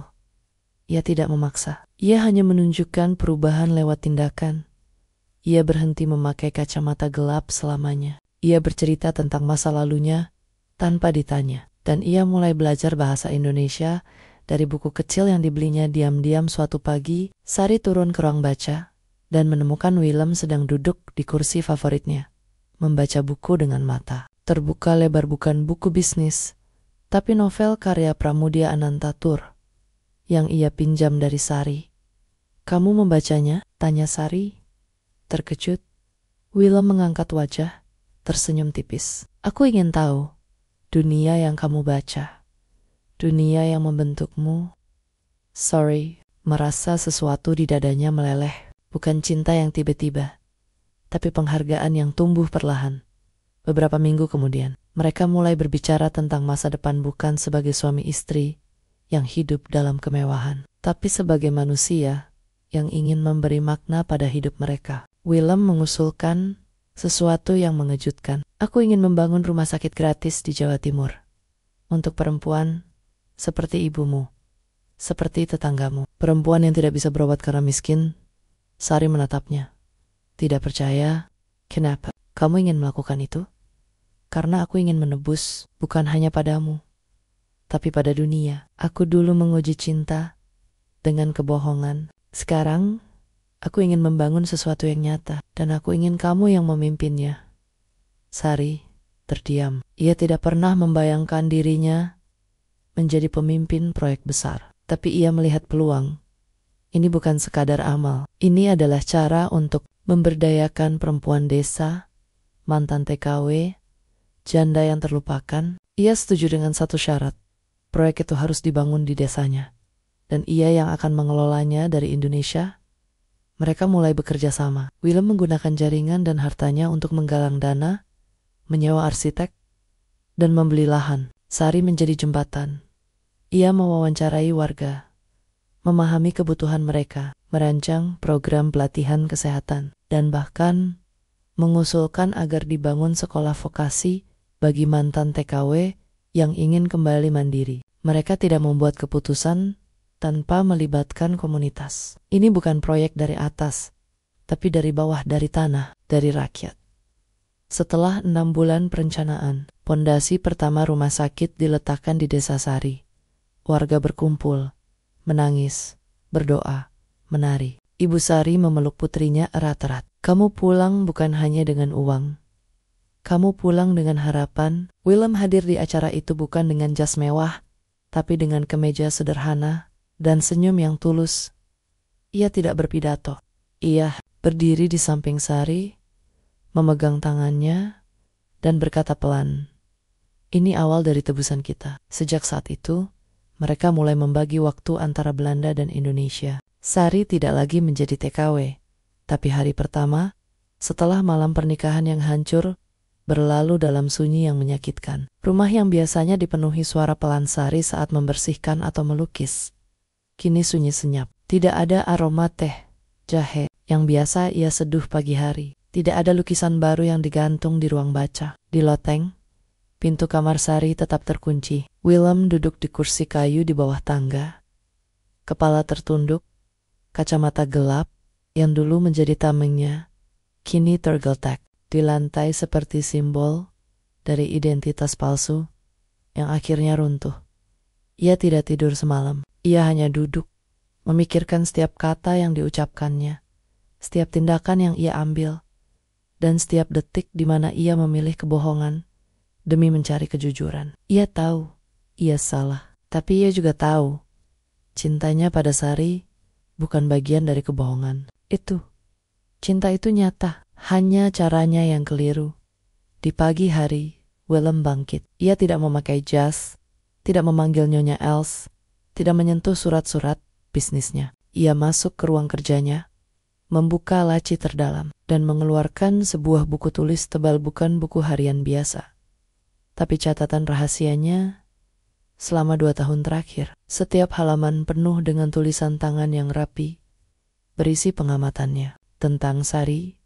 Ia tidak memaksa. Ia hanya menunjukkan perubahan lewat tindakan. Ia berhenti memakai kacamata gelap selamanya. Ia bercerita tentang masa lalunya tanpa ditanya. Dan ia mulai belajar bahasa Indonesia dari buku kecil yang dibelinya diam-diam suatu pagi. Sari turun ke ruang baca dan menemukan Willem sedang duduk di kursi favoritnya, membaca buku dengan mata terbuka lebar. Bukan buku bisnis, tapi novel karya Pramudia Anantatur yang ia pinjam dari Sari. Kamu membacanya? Tanya Sari, terkejut. Willem mengangkat wajah, tersenyum tipis. Aku ingin tahu dunia yang kamu baca, dunia yang membentukmu. Sorry, merasa sesuatu di dadanya meleleh. Bukan cinta yang tiba-tiba, tapi penghargaan yang tumbuh perlahan. Beberapa minggu kemudian, mereka mulai berbicara tentang masa depan, bukan sebagai suami istri yang hidup dalam kemewahan, tapi sebagai manusia yang ingin memberi makna pada hidup mereka. Willem mengusulkan sesuatu yang mengejutkan. Aku ingin membangun rumah sakit gratis di Jawa Timur untuk perempuan seperti ibumu, seperti tetanggamu, perempuan yang tidak bisa berobat karena miskin, Sari menatapnya. Tidak percaya. Kenapa? Kamu ingin melakukan itu? Karena aku ingin menebus, bukan hanya padamu, tapi pada dunia. Aku dulu menguji cinta dengan kebohongan. Sekarang, aku ingin membangun sesuatu yang nyata, dan aku ingin kamu yang memimpinnya. Sari terdiam. Ia tidak pernah membayangkan dirinya menjadi pemimpin proyek besar. Tapi ia melihat peluang. Ini bukan sekadar amal. Ini adalah cara untuk memberdayakan perempuan desa, mantan TKW, janda yang terlupakan. Ia setuju dengan satu syarat. Proyek itu harus dibangun di desanya. Dan ia yang akan mengelolanya dari Indonesia. Mereka mulai bekerja sama. Willem menggunakan jaringan dan hartanya untuk menggalang dana, menyewa arsitek, dan membeli lahan. Sari menjadi jembatan. Ia mewawancarai warga, memahami kebutuhan mereka, merancang program pelatihan kesehatan, dan bahkan mengusulkan agar dibangun sekolah vokasi bagi mantan TKW yang ingin kembali mandiri. Mereka tidak membuat keputusan tanpa melibatkan komunitas. Ini bukan proyek dari atas, tapi dari bawah, dari tanah, dari rakyat. Setelah 6 bulan perencanaan, pondasi pertama rumah sakit diletakkan di Desa Sari. Warga berkumpul, menangis, berdoa, menari. Ibu Sari memeluk putrinya erat-erat. Kamu pulang bukan hanya dengan uang. Kamu pulang dengan harapan. Willem hadir di acara itu bukan dengan jas mewah, tapi dengan kemeja sederhana dan senyum yang tulus. Ia tidak berpidato. Ia berdiri di samping Sari, memegang tangannya, dan berkata pelan, "Ini awal dari tebusan kita." Sejak saat itu, mereka mulai membagi waktu antara Belanda dan Indonesia. Sari tidak lagi menjadi TKW, tapi hari pertama, setelah malam pernikahan yang hancur, berlalu dalam sunyi yang menyakitkan. Rumah yang biasanya dipenuhi suara pelan Sari saat membersihkan atau melukis, kini sunyi senyap. Tidak ada aroma teh, jahe, yang biasa ia seduh pagi hari. Tidak ada lukisan baru yang digantung di ruang baca. Di loteng, pintu kamar Sari tetap terkunci. Willem duduk di kursi kayu di bawah tangga. Kepala tertunduk, kacamata gelap yang dulu menjadi tamengnya, kini tergeletak di lantai seperti simbol dari identitas palsu yang akhirnya runtuh. Ia tidak tidur semalam. Ia hanya duduk, memikirkan setiap kata yang diucapkannya, setiap tindakan yang ia ambil, dan setiap detik di mana ia memilih kebohongan demi mencari kejujuran. Ia tahu ia salah, tapi ia juga tahu cintanya pada Sari bukan bagian dari kebohongan. Cinta itu nyata, hanya caranya yang keliru. Di pagi hari, Willem bangkit. Ia tidak memakai jas, tidak memanggil Nyonya Els, tidak menyentuh surat-surat bisnisnya. Ia masuk ke ruang kerjanya, membuka laci terdalam, dan mengeluarkan sebuah buku tulis tebal, bukan buku harian biasa, tapi catatan rahasianya selama 2 tahun terakhir. Setiap halaman penuh dengan tulisan tangan yang rapi, berisi pengamatannya tentang Sari,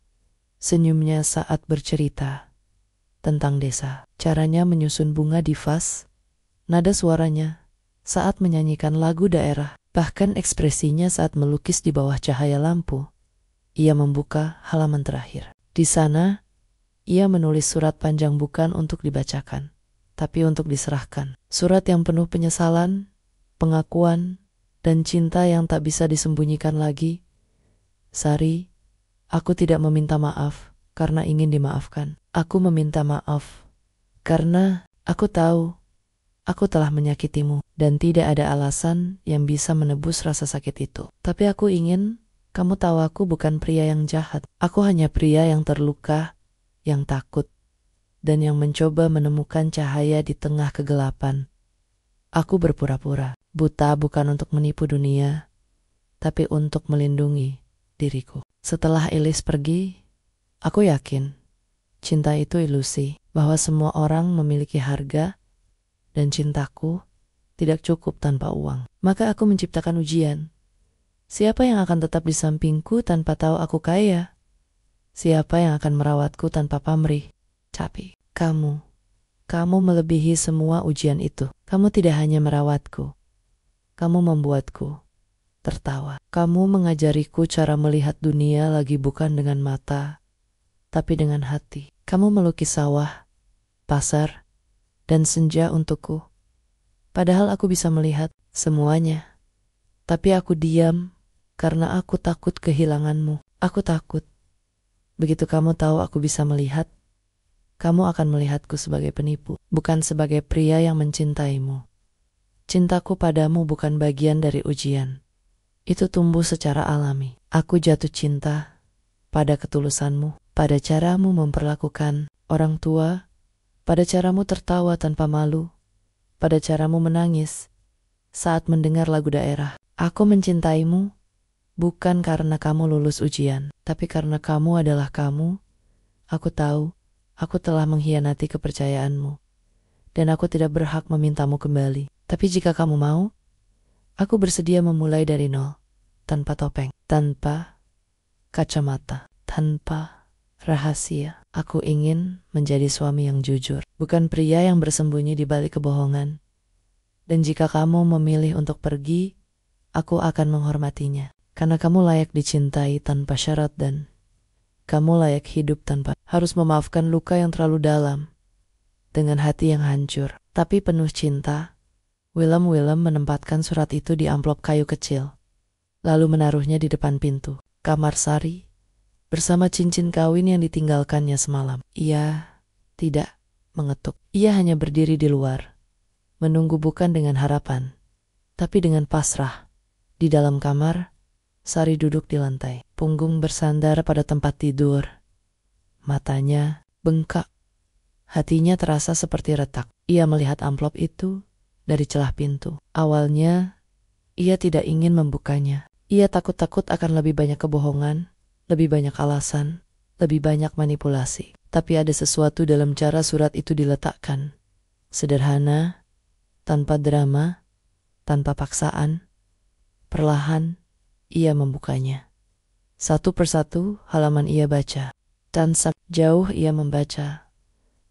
senyumnya saat bercerita tentang desa, caranya menyusun bunga di vas, nada suaranya saat menyanyikan lagu daerah, bahkan ekspresinya saat melukis di bawah cahaya lampu. Ia membuka halaman terakhir. Di sana, ia menulis surat panjang bukan untuk dibacakan, tapi untuk diserahkan. Surat yang penuh penyesalan, pengakuan, dan cinta yang tak bisa disembunyikan lagi. Sari, aku tidak meminta maaf karena ingin dimaafkan. Aku meminta maaf karena aku tahu aku telah menyakitimu dan tidak ada alasan yang bisa menebus rasa sakit itu. Tapi aku ingin kamu tahu aku bukan pria yang jahat. Aku hanya pria yang terluka, yang takut, dan yang mencoba menemukan cahaya di tengah kegelapan. Aku berpura-pura, buta bukan untuk menipu dunia, tapi untuk melindungi diriku. Setelah Elis pergi, aku yakin cinta itu ilusi, bahwa semua orang memiliki harga, dan cintaku tidak cukup tanpa uang. Maka aku menciptakan ujian. Siapa yang akan tetap di sampingku tanpa tahu aku kaya? Siapa yang akan merawatku tanpa pamrih? Tapi kamu melebihi semua ujian itu. Kamu tidak hanya merawatku, kamu membuatku tertawa. Kamu mengajariku cara melihat dunia lagi bukan dengan mata, tapi dengan hati. Kamu melukis sawah, pasar, dan senja untukku. Padahal aku bisa melihat semuanya. Tapi aku diam karena aku takut kehilanganmu. Aku takut. Begitu kamu tahu aku bisa melihat, kamu akan melihatku sebagai penipu, bukan sebagai pria yang mencintaimu. Cintaku padamu bukan bagian dari ujian. Itu tumbuh secara alami. Aku jatuh cinta pada ketulusanmu, pada caramu memperlakukan orang tua, pada caramu tertawa tanpa malu, pada caramu menangis saat mendengar lagu daerah. Aku mencintaimu bukan karena kamu lulus ujian, tapi karena kamu adalah kamu. Aku tahu, aku telah mengkhianati kepercayaanmu, dan aku tidak berhak memintamu kembali. Tapi jika kamu mau, aku bersedia memulai dari nol, tanpa topeng, tanpa kacamata, tanpa rahasia. Aku ingin menjadi suami yang jujur, bukan pria yang bersembunyi di balik kebohongan. Dan jika kamu memilih untuk pergi, aku akan menghormatinya. Karena kamu layak dicintai tanpa syarat dan kamu layak hidup tanpa harus memaafkan luka yang terlalu dalam. Dengan hati yang hancur, tapi penuh cinta, Willem menempatkan surat itu di amplop kayu kecil, lalu menaruhnya di depan pintu kamar Sari, bersama cincin kawin yang ditinggalkannya semalam. Ia tidak mengetuk. Ia hanya berdiri di luar, menunggu bukan dengan harapan, tapi dengan pasrah. Di dalam kamar, Sari duduk di lantai, punggung bersandar pada tempat tidur. Matanya bengkak, hatinya terasa seperti retak. Ia melihat amplop itu dari celah pintu. Awalnya, ia tidak ingin membukanya. Ia takut-takut akan lebih banyak kebohongan, lebih banyak alasan, lebih banyak manipulasi. Tapi ada sesuatu dalam cara surat itu diletakkan. Sederhana, tanpa drama, tanpa paksaan. Perlahan, ia membukanya. Satu persatu halaman ia baca. Dan jauh ia membaca.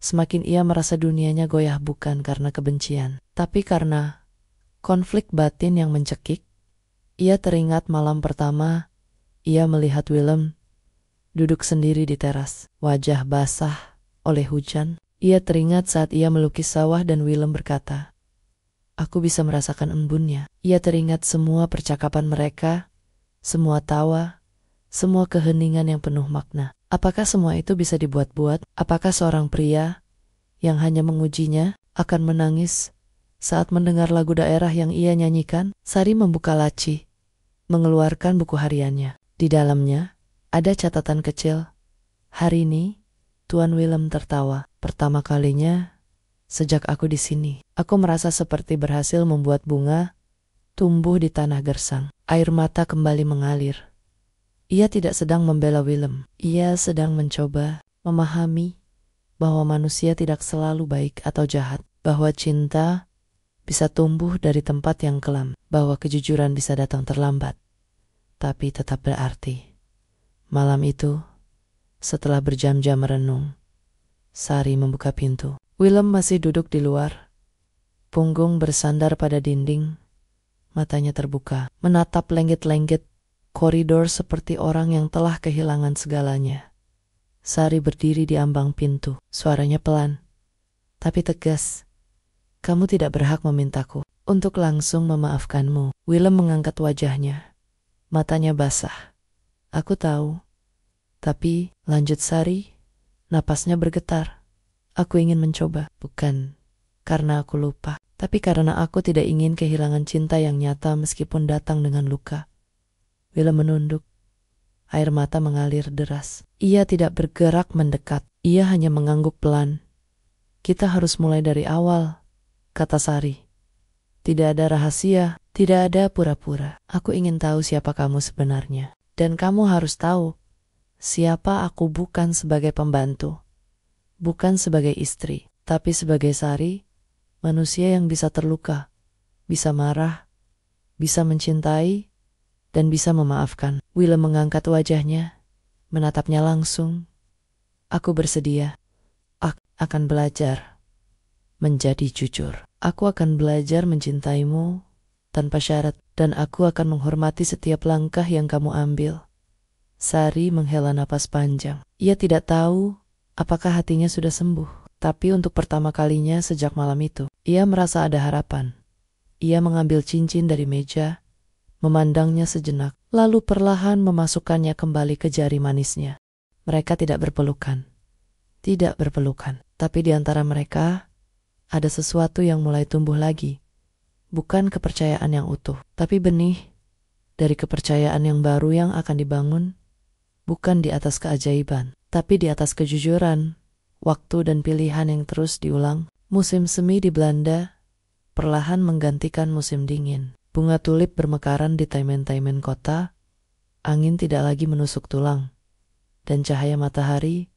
Semakin ia merasa dunianya goyah bukan karena kebencian, tapi karena konflik batin yang mencekik. Ia teringat malam pertama ia melihat Willem duduk sendiri di teras, wajah basah oleh hujan. Ia teringat saat ia melukis sawah dan Willem berkata, "Aku bisa merasakan embunnya." Ia teringat semua percakapan mereka, semua tawa, semua keheningan yang penuh makna. Apakah semua itu bisa dibuat-buat? Apakah seorang pria yang hanya mengujinya akan menangis saat mendengar lagu daerah yang ia nyanyikan? Sari membuka laci, mengeluarkan buku hariannya. Di dalamnya ada catatan kecil. Hari ini, Tuan Willem tertawa. Pertama kalinya sejak aku di sini, aku merasa seperti berhasil membuat bunga tumbuh di tanah gersang. Air mata kembali mengalir. Ia tidak sedang membela Willem. Ia sedang mencoba memahami bahwa manusia tidak selalu baik atau jahat, bahwa cinta bisa tumbuh dari tempat yang kelam, bahwa kejujuran bisa datang terlambat, tapi tetap berarti. Malam itu, setelah berjam-jam merenung, Sari membuka pintu. Willem masih duduk di luar, punggung bersandar pada dinding, matanya terbuka, menatap lenggit-lenggit koridor seperti orang yang telah kehilangan segalanya. Sari berdiri di ambang pintu, suaranya pelan, tapi tegas. "Kamu tidak berhak memintaku untuk langsung memaafkanmu." Willem mengangkat wajahnya, matanya basah. "Aku tahu, tapi," lanjut Sari, napasnya bergetar. "Aku ingin mencoba, bukan karena aku lupa, tapi karena aku tidak ingin kehilangan cinta yang nyata meskipun datang dengan luka." Willem menunduk. Air mata mengalir deras. Ia tidak bergerak mendekat. Ia hanya mengangguk pelan. "Kita harus mulai dari awal," kata Sari. "Tidak ada rahasia, tidak ada pura-pura. Aku ingin tahu siapa kamu sebenarnya. Dan kamu harus tahu siapa aku bukan sebagai pembantu, bukan sebagai istri, tapi sebagai Sari, manusia yang bisa terluka, bisa marah, bisa mencintai, dan bisa memaafkan." Willem mengangkat wajahnya, menatapnya langsung. "Aku bersedia. Aku akan belajar menjadi jujur. Aku akan belajar mencintaimu tanpa syarat, dan aku akan menghormati setiap langkah yang kamu ambil. Sari menghela napas panjang. Ia tidak tahu apakah hatinya sudah sembuh, tapi untuk pertama kalinya sejak malam itu, ia merasa ada harapan. Ia mengambil cincin dari meja, memandangnya sejenak, lalu perlahan memasukkannya kembali ke jari manisnya. Mereka tidak berpelukan. Tidak berpelukan. Tapi di antara mereka, ada sesuatu yang mulai tumbuh lagi. Bukan kepercayaan yang utuh, tapi benih dari kepercayaan yang baru yang akan dibangun, bukan di atas keajaiban, tapi di atas kejujuran, waktu dan pilihan yang terus diulang. Musim semi di Belanda perlahan menggantikan musim dingin. Bunga tulip bermekaran di taimen-taimen kota, angin tidak lagi menusuk tulang, dan cahaya matahari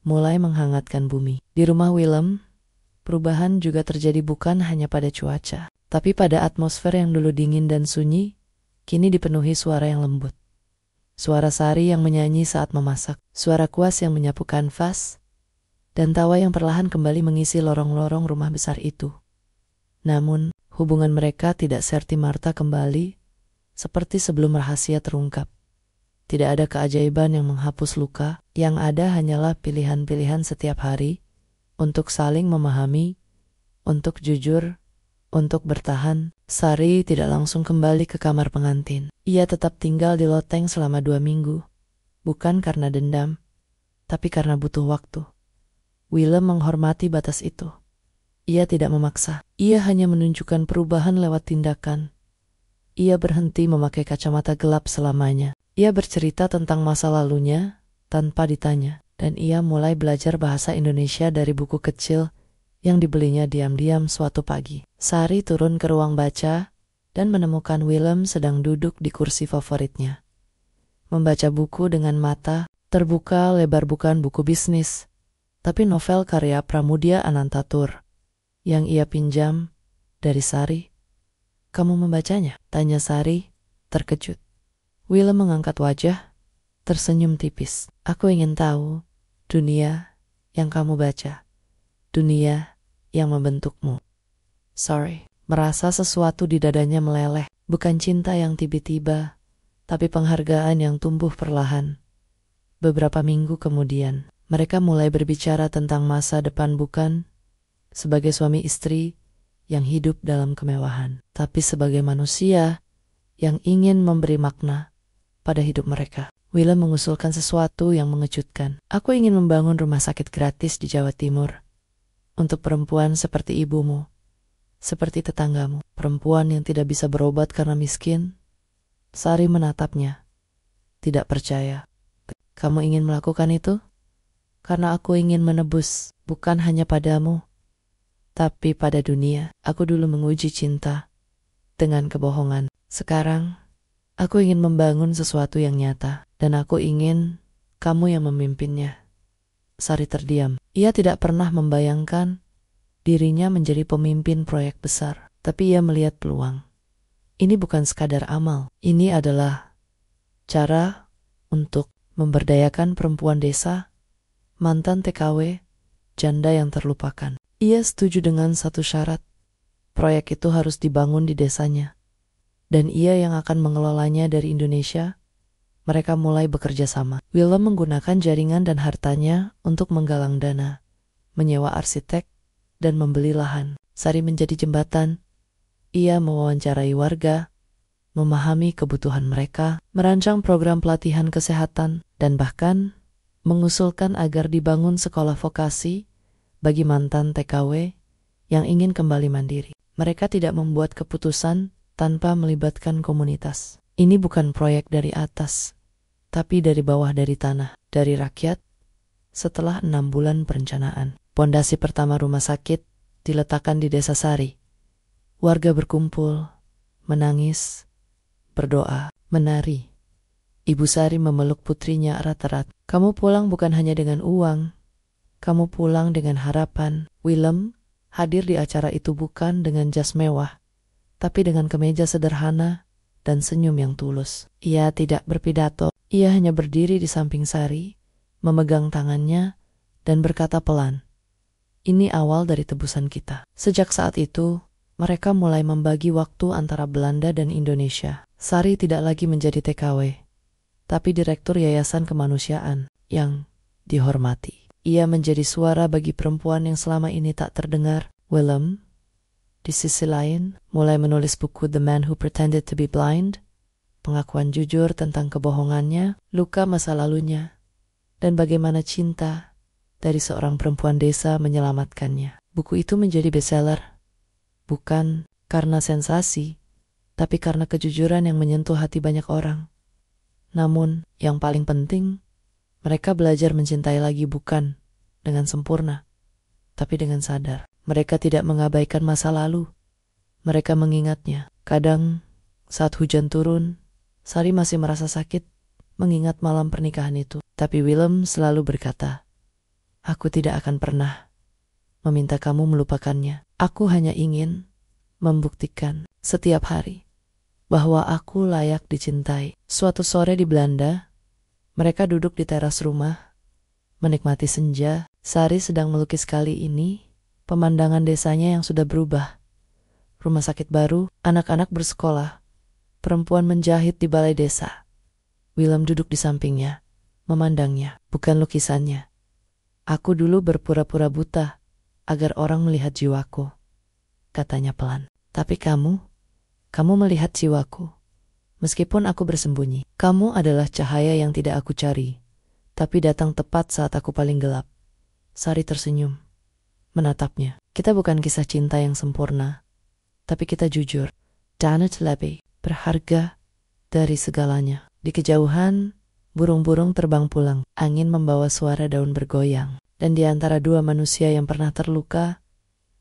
mulai menghangatkan bumi. Di rumah Willem, perubahan juga terjadi bukan hanya pada cuaca, tapi pada atmosfer yang dulu dingin dan sunyi, kini dipenuhi suara yang lembut. Suara Sari yang menyanyi saat memasak, suara kuas yang menyapu kanvas, dan tawa yang perlahan kembali mengisi lorong-lorong rumah besar itu. Namun, hubungan mereka tidak serti Marta kembali, seperti sebelum rahasia terungkap. Tidak ada keajaiban yang menghapus luka, yang ada hanyalah pilihan-pilihan setiap hari, untuk saling memahami, untuk jujur, untuk bertahan. Sari tidak langsung kembali ke kamar pengantin. Ia tetap tinggal di loteng selama 2 minggu, bukan karena dendam, tapi karena butuh waktu. Willem menghormati batas itu. Ia tidak memaksa. Ia hanya menunjukkan perubahan lewat tindakan. Ia berhenti memakai kacamata gelap selamanya. Ia bercerita tentang masa lalunya tanpa ditanya. Dan ia mulai belajar bahasa Indonesia dari buku kecil yang dibelinya diam-diam suatu pagi. Sari turun ke ruang baca dan menemukan Willem sedang duduk di kursi favoritnya. Membaca buku dengan mata terbuka lebar, bukan buku bisnis, tapi novel karya Pramudia Anantatur yang ia pinjam dari Sari. "Kamu membacanya?" tanya Sari, terkejut. Willem mengangkat wajah, tersenyum tipis. "Aku ingin tahu dunia yang kamu baca, dunia yang membentukmu." Sorry, merasa sesuatu di dadanya meleleh. Bukan cinta yang tiba-tiba, tapi penghargaan yang tumbuh perlahan. Beberapa minggu kemudian, mereka mulai berbicara tentang masa depan, bukan sebagai suami istri yang hidup dalam kemewahan, tapi sebagai manusia yang ingin memberi makna pada hidup mereka. Willem mengusulkan sesuatu yang mengejutkan. "Aku ingin membangun rumah sakit gratis di Jawa Timur untuk perempuan seperti ibumu, seperti tetanggamu, perempuan yang tidak bisa berobat karena miskin." Sari menatapnya, tidak percaya. "Kamu ingin melakukan itu?" "Karena aku ingin menebus, bukan hanya padamu, tapi pada dunia. Aku dulu menguji cinta dengan kebohongan. Sekarang, aku ingin membangun sesuatu yang nyata, dan aku ingin kamu yang memimpinnya." Sari terdiam. Ia tidak pernah membayangkan dirinya menjadi pemimpin proyek besar, tapi ia melihat peluang. Ini bukan sekadar amal, ini adalah cara untuk memberdayakan perempuan desa, mantan TKW, janda yang terlupakan. Ia setuju dengan satu syarat: proyek itu harus dibangun di desanya, dan ia yang akan mengelolanya dari Indonesia. Mereka mulai bekerja sama. Willem menggunakan jaringan dan hartanya untuk menggalang dana, menyewa arsitek, dan membeli lahan. Sari menjadi jembatan. Ia mewawancarai warga, memahami kebutuhan mereka, merancang program pelatihan kesehatan, dan bahkan mengusulkan agar dibangun sekolah vokasi bagi mantan TKW yang ingin kembali mandiri. Mereka tidak membuat keputusan tanpa melibatkan komunitas. Ini bukan proyek dari atas, tapi dari bawah, dari tanah, dari rakyat. Setelah 6 bulan perencanaan, pondasi pertama rumah sakit diletakkan di Desa Sari. Warga berkumpul, menangis, berdoa, menari. Ibu Sari memeluk putrinya erat-erat. "Kamu pulang bukan hanya dengan uang, kamu pulang dengan harapan." Willem hadir di acara itu bukan dengan jas mewah, tapi dengan kemeja sederhana dan senyum yang tulus. Ia tidak berpidato, ia hanya berdiri di samping Sari, memegang tangannya, dan berkata pelan, "Ini awal dari tebusan kita." Sejak saat itu, Mereka mulai membagi waktu antara Belanda dan Indonesia. Sari tidak lagi menjadi TKW, tapi direktur Yayasan Kemanusiaan yang dihormati. Ia menjadi suara bagi perempuan yang selama ini tak terdengar. Willem, di sisi lain, mulai menulis buku The Man Who Pretended to be Blind, pengakuan jujur tentang kebohongannya, luka masa lalunya, dan bagaimana cinta dari seorang perempuan desa menyelamatkannya. Buku itu menjadi bestseller, bukan karena sensasi, tapi karena kejujuran yang menyentuh hati banyak orang. Namun, yang paling penting, mereka belajar mencintai lagi bukan dengan sempurna, tapi dengan sadar. Mereka tidak mengabaikan masa lalu. Mereka mengingatnya. Kadang, saat hujan turun, Sari masih merasa sakit mengingat malam pernikahan itu. Tapi Willem selalu berkata, "Aku tidak akan pernah meminta kamu melupakannya. Aku hanya ingin membuktikan setiap hari bahwa aku layak dicintai." Suatu sore di Belanda, mereka duduk di teras rumah, menikmati senja. Sari sedang melukis. Kali ini, pemandangan desanya yang sudah berubah. Rumah sakit baru, anak-anak bersekolah, perempuan menjahit di balai desa. Willem duduk di sampingnya, memandangnya, bukan lukisannya. "Aku dulu berpura-pura buta agar orang melihat jiwaku," katanya pelan. "Tapi kamu melihat jiwaku. Meskipun aku bersembunyi, kamu adalah cahaya yang tidak aku cari, tapi datang tepat saat aku paling gelap." Sari tersenyum, menatapnya. "Kita bukan kisah cinta yang sempurna, tapi kita jujur. Dan itu lebih berharga dari segalanya." Di kejauhan, burung-burung terbang pulang. Angin membawa suara daun bergoyang. Dan di antara dua manusia yang pernah terluka,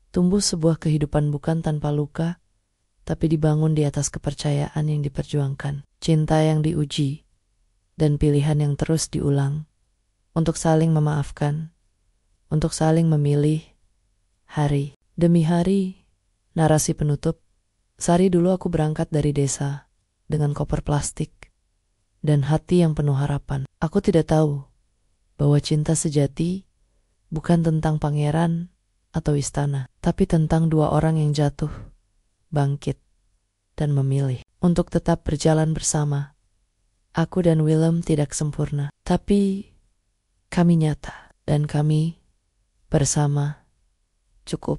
tumbuh sebuah kehidupan bukan tanpa luka, tapi dibangun di atas kepercayaan yang diperjuangkan. Cinta yang diuji, dan pilihan yang terus diulang. Untuk saling memaafkan, untuk saling memilih, hari demi hari. Narasi penutup. Sari, dulu aku berangkat dari desa dengan koper plastik dan hati yang penuh harapan. Aku tidak tahu bahwa cinta sejati bukan tentang pangeran atau istana, tapi tentang dua orang yang jatuh, bangkit, dan memilih untuk tetap berjalan bersama. Aku dan Willem tidak sempurna, tapi kami nyata, dan kami bersama cukup.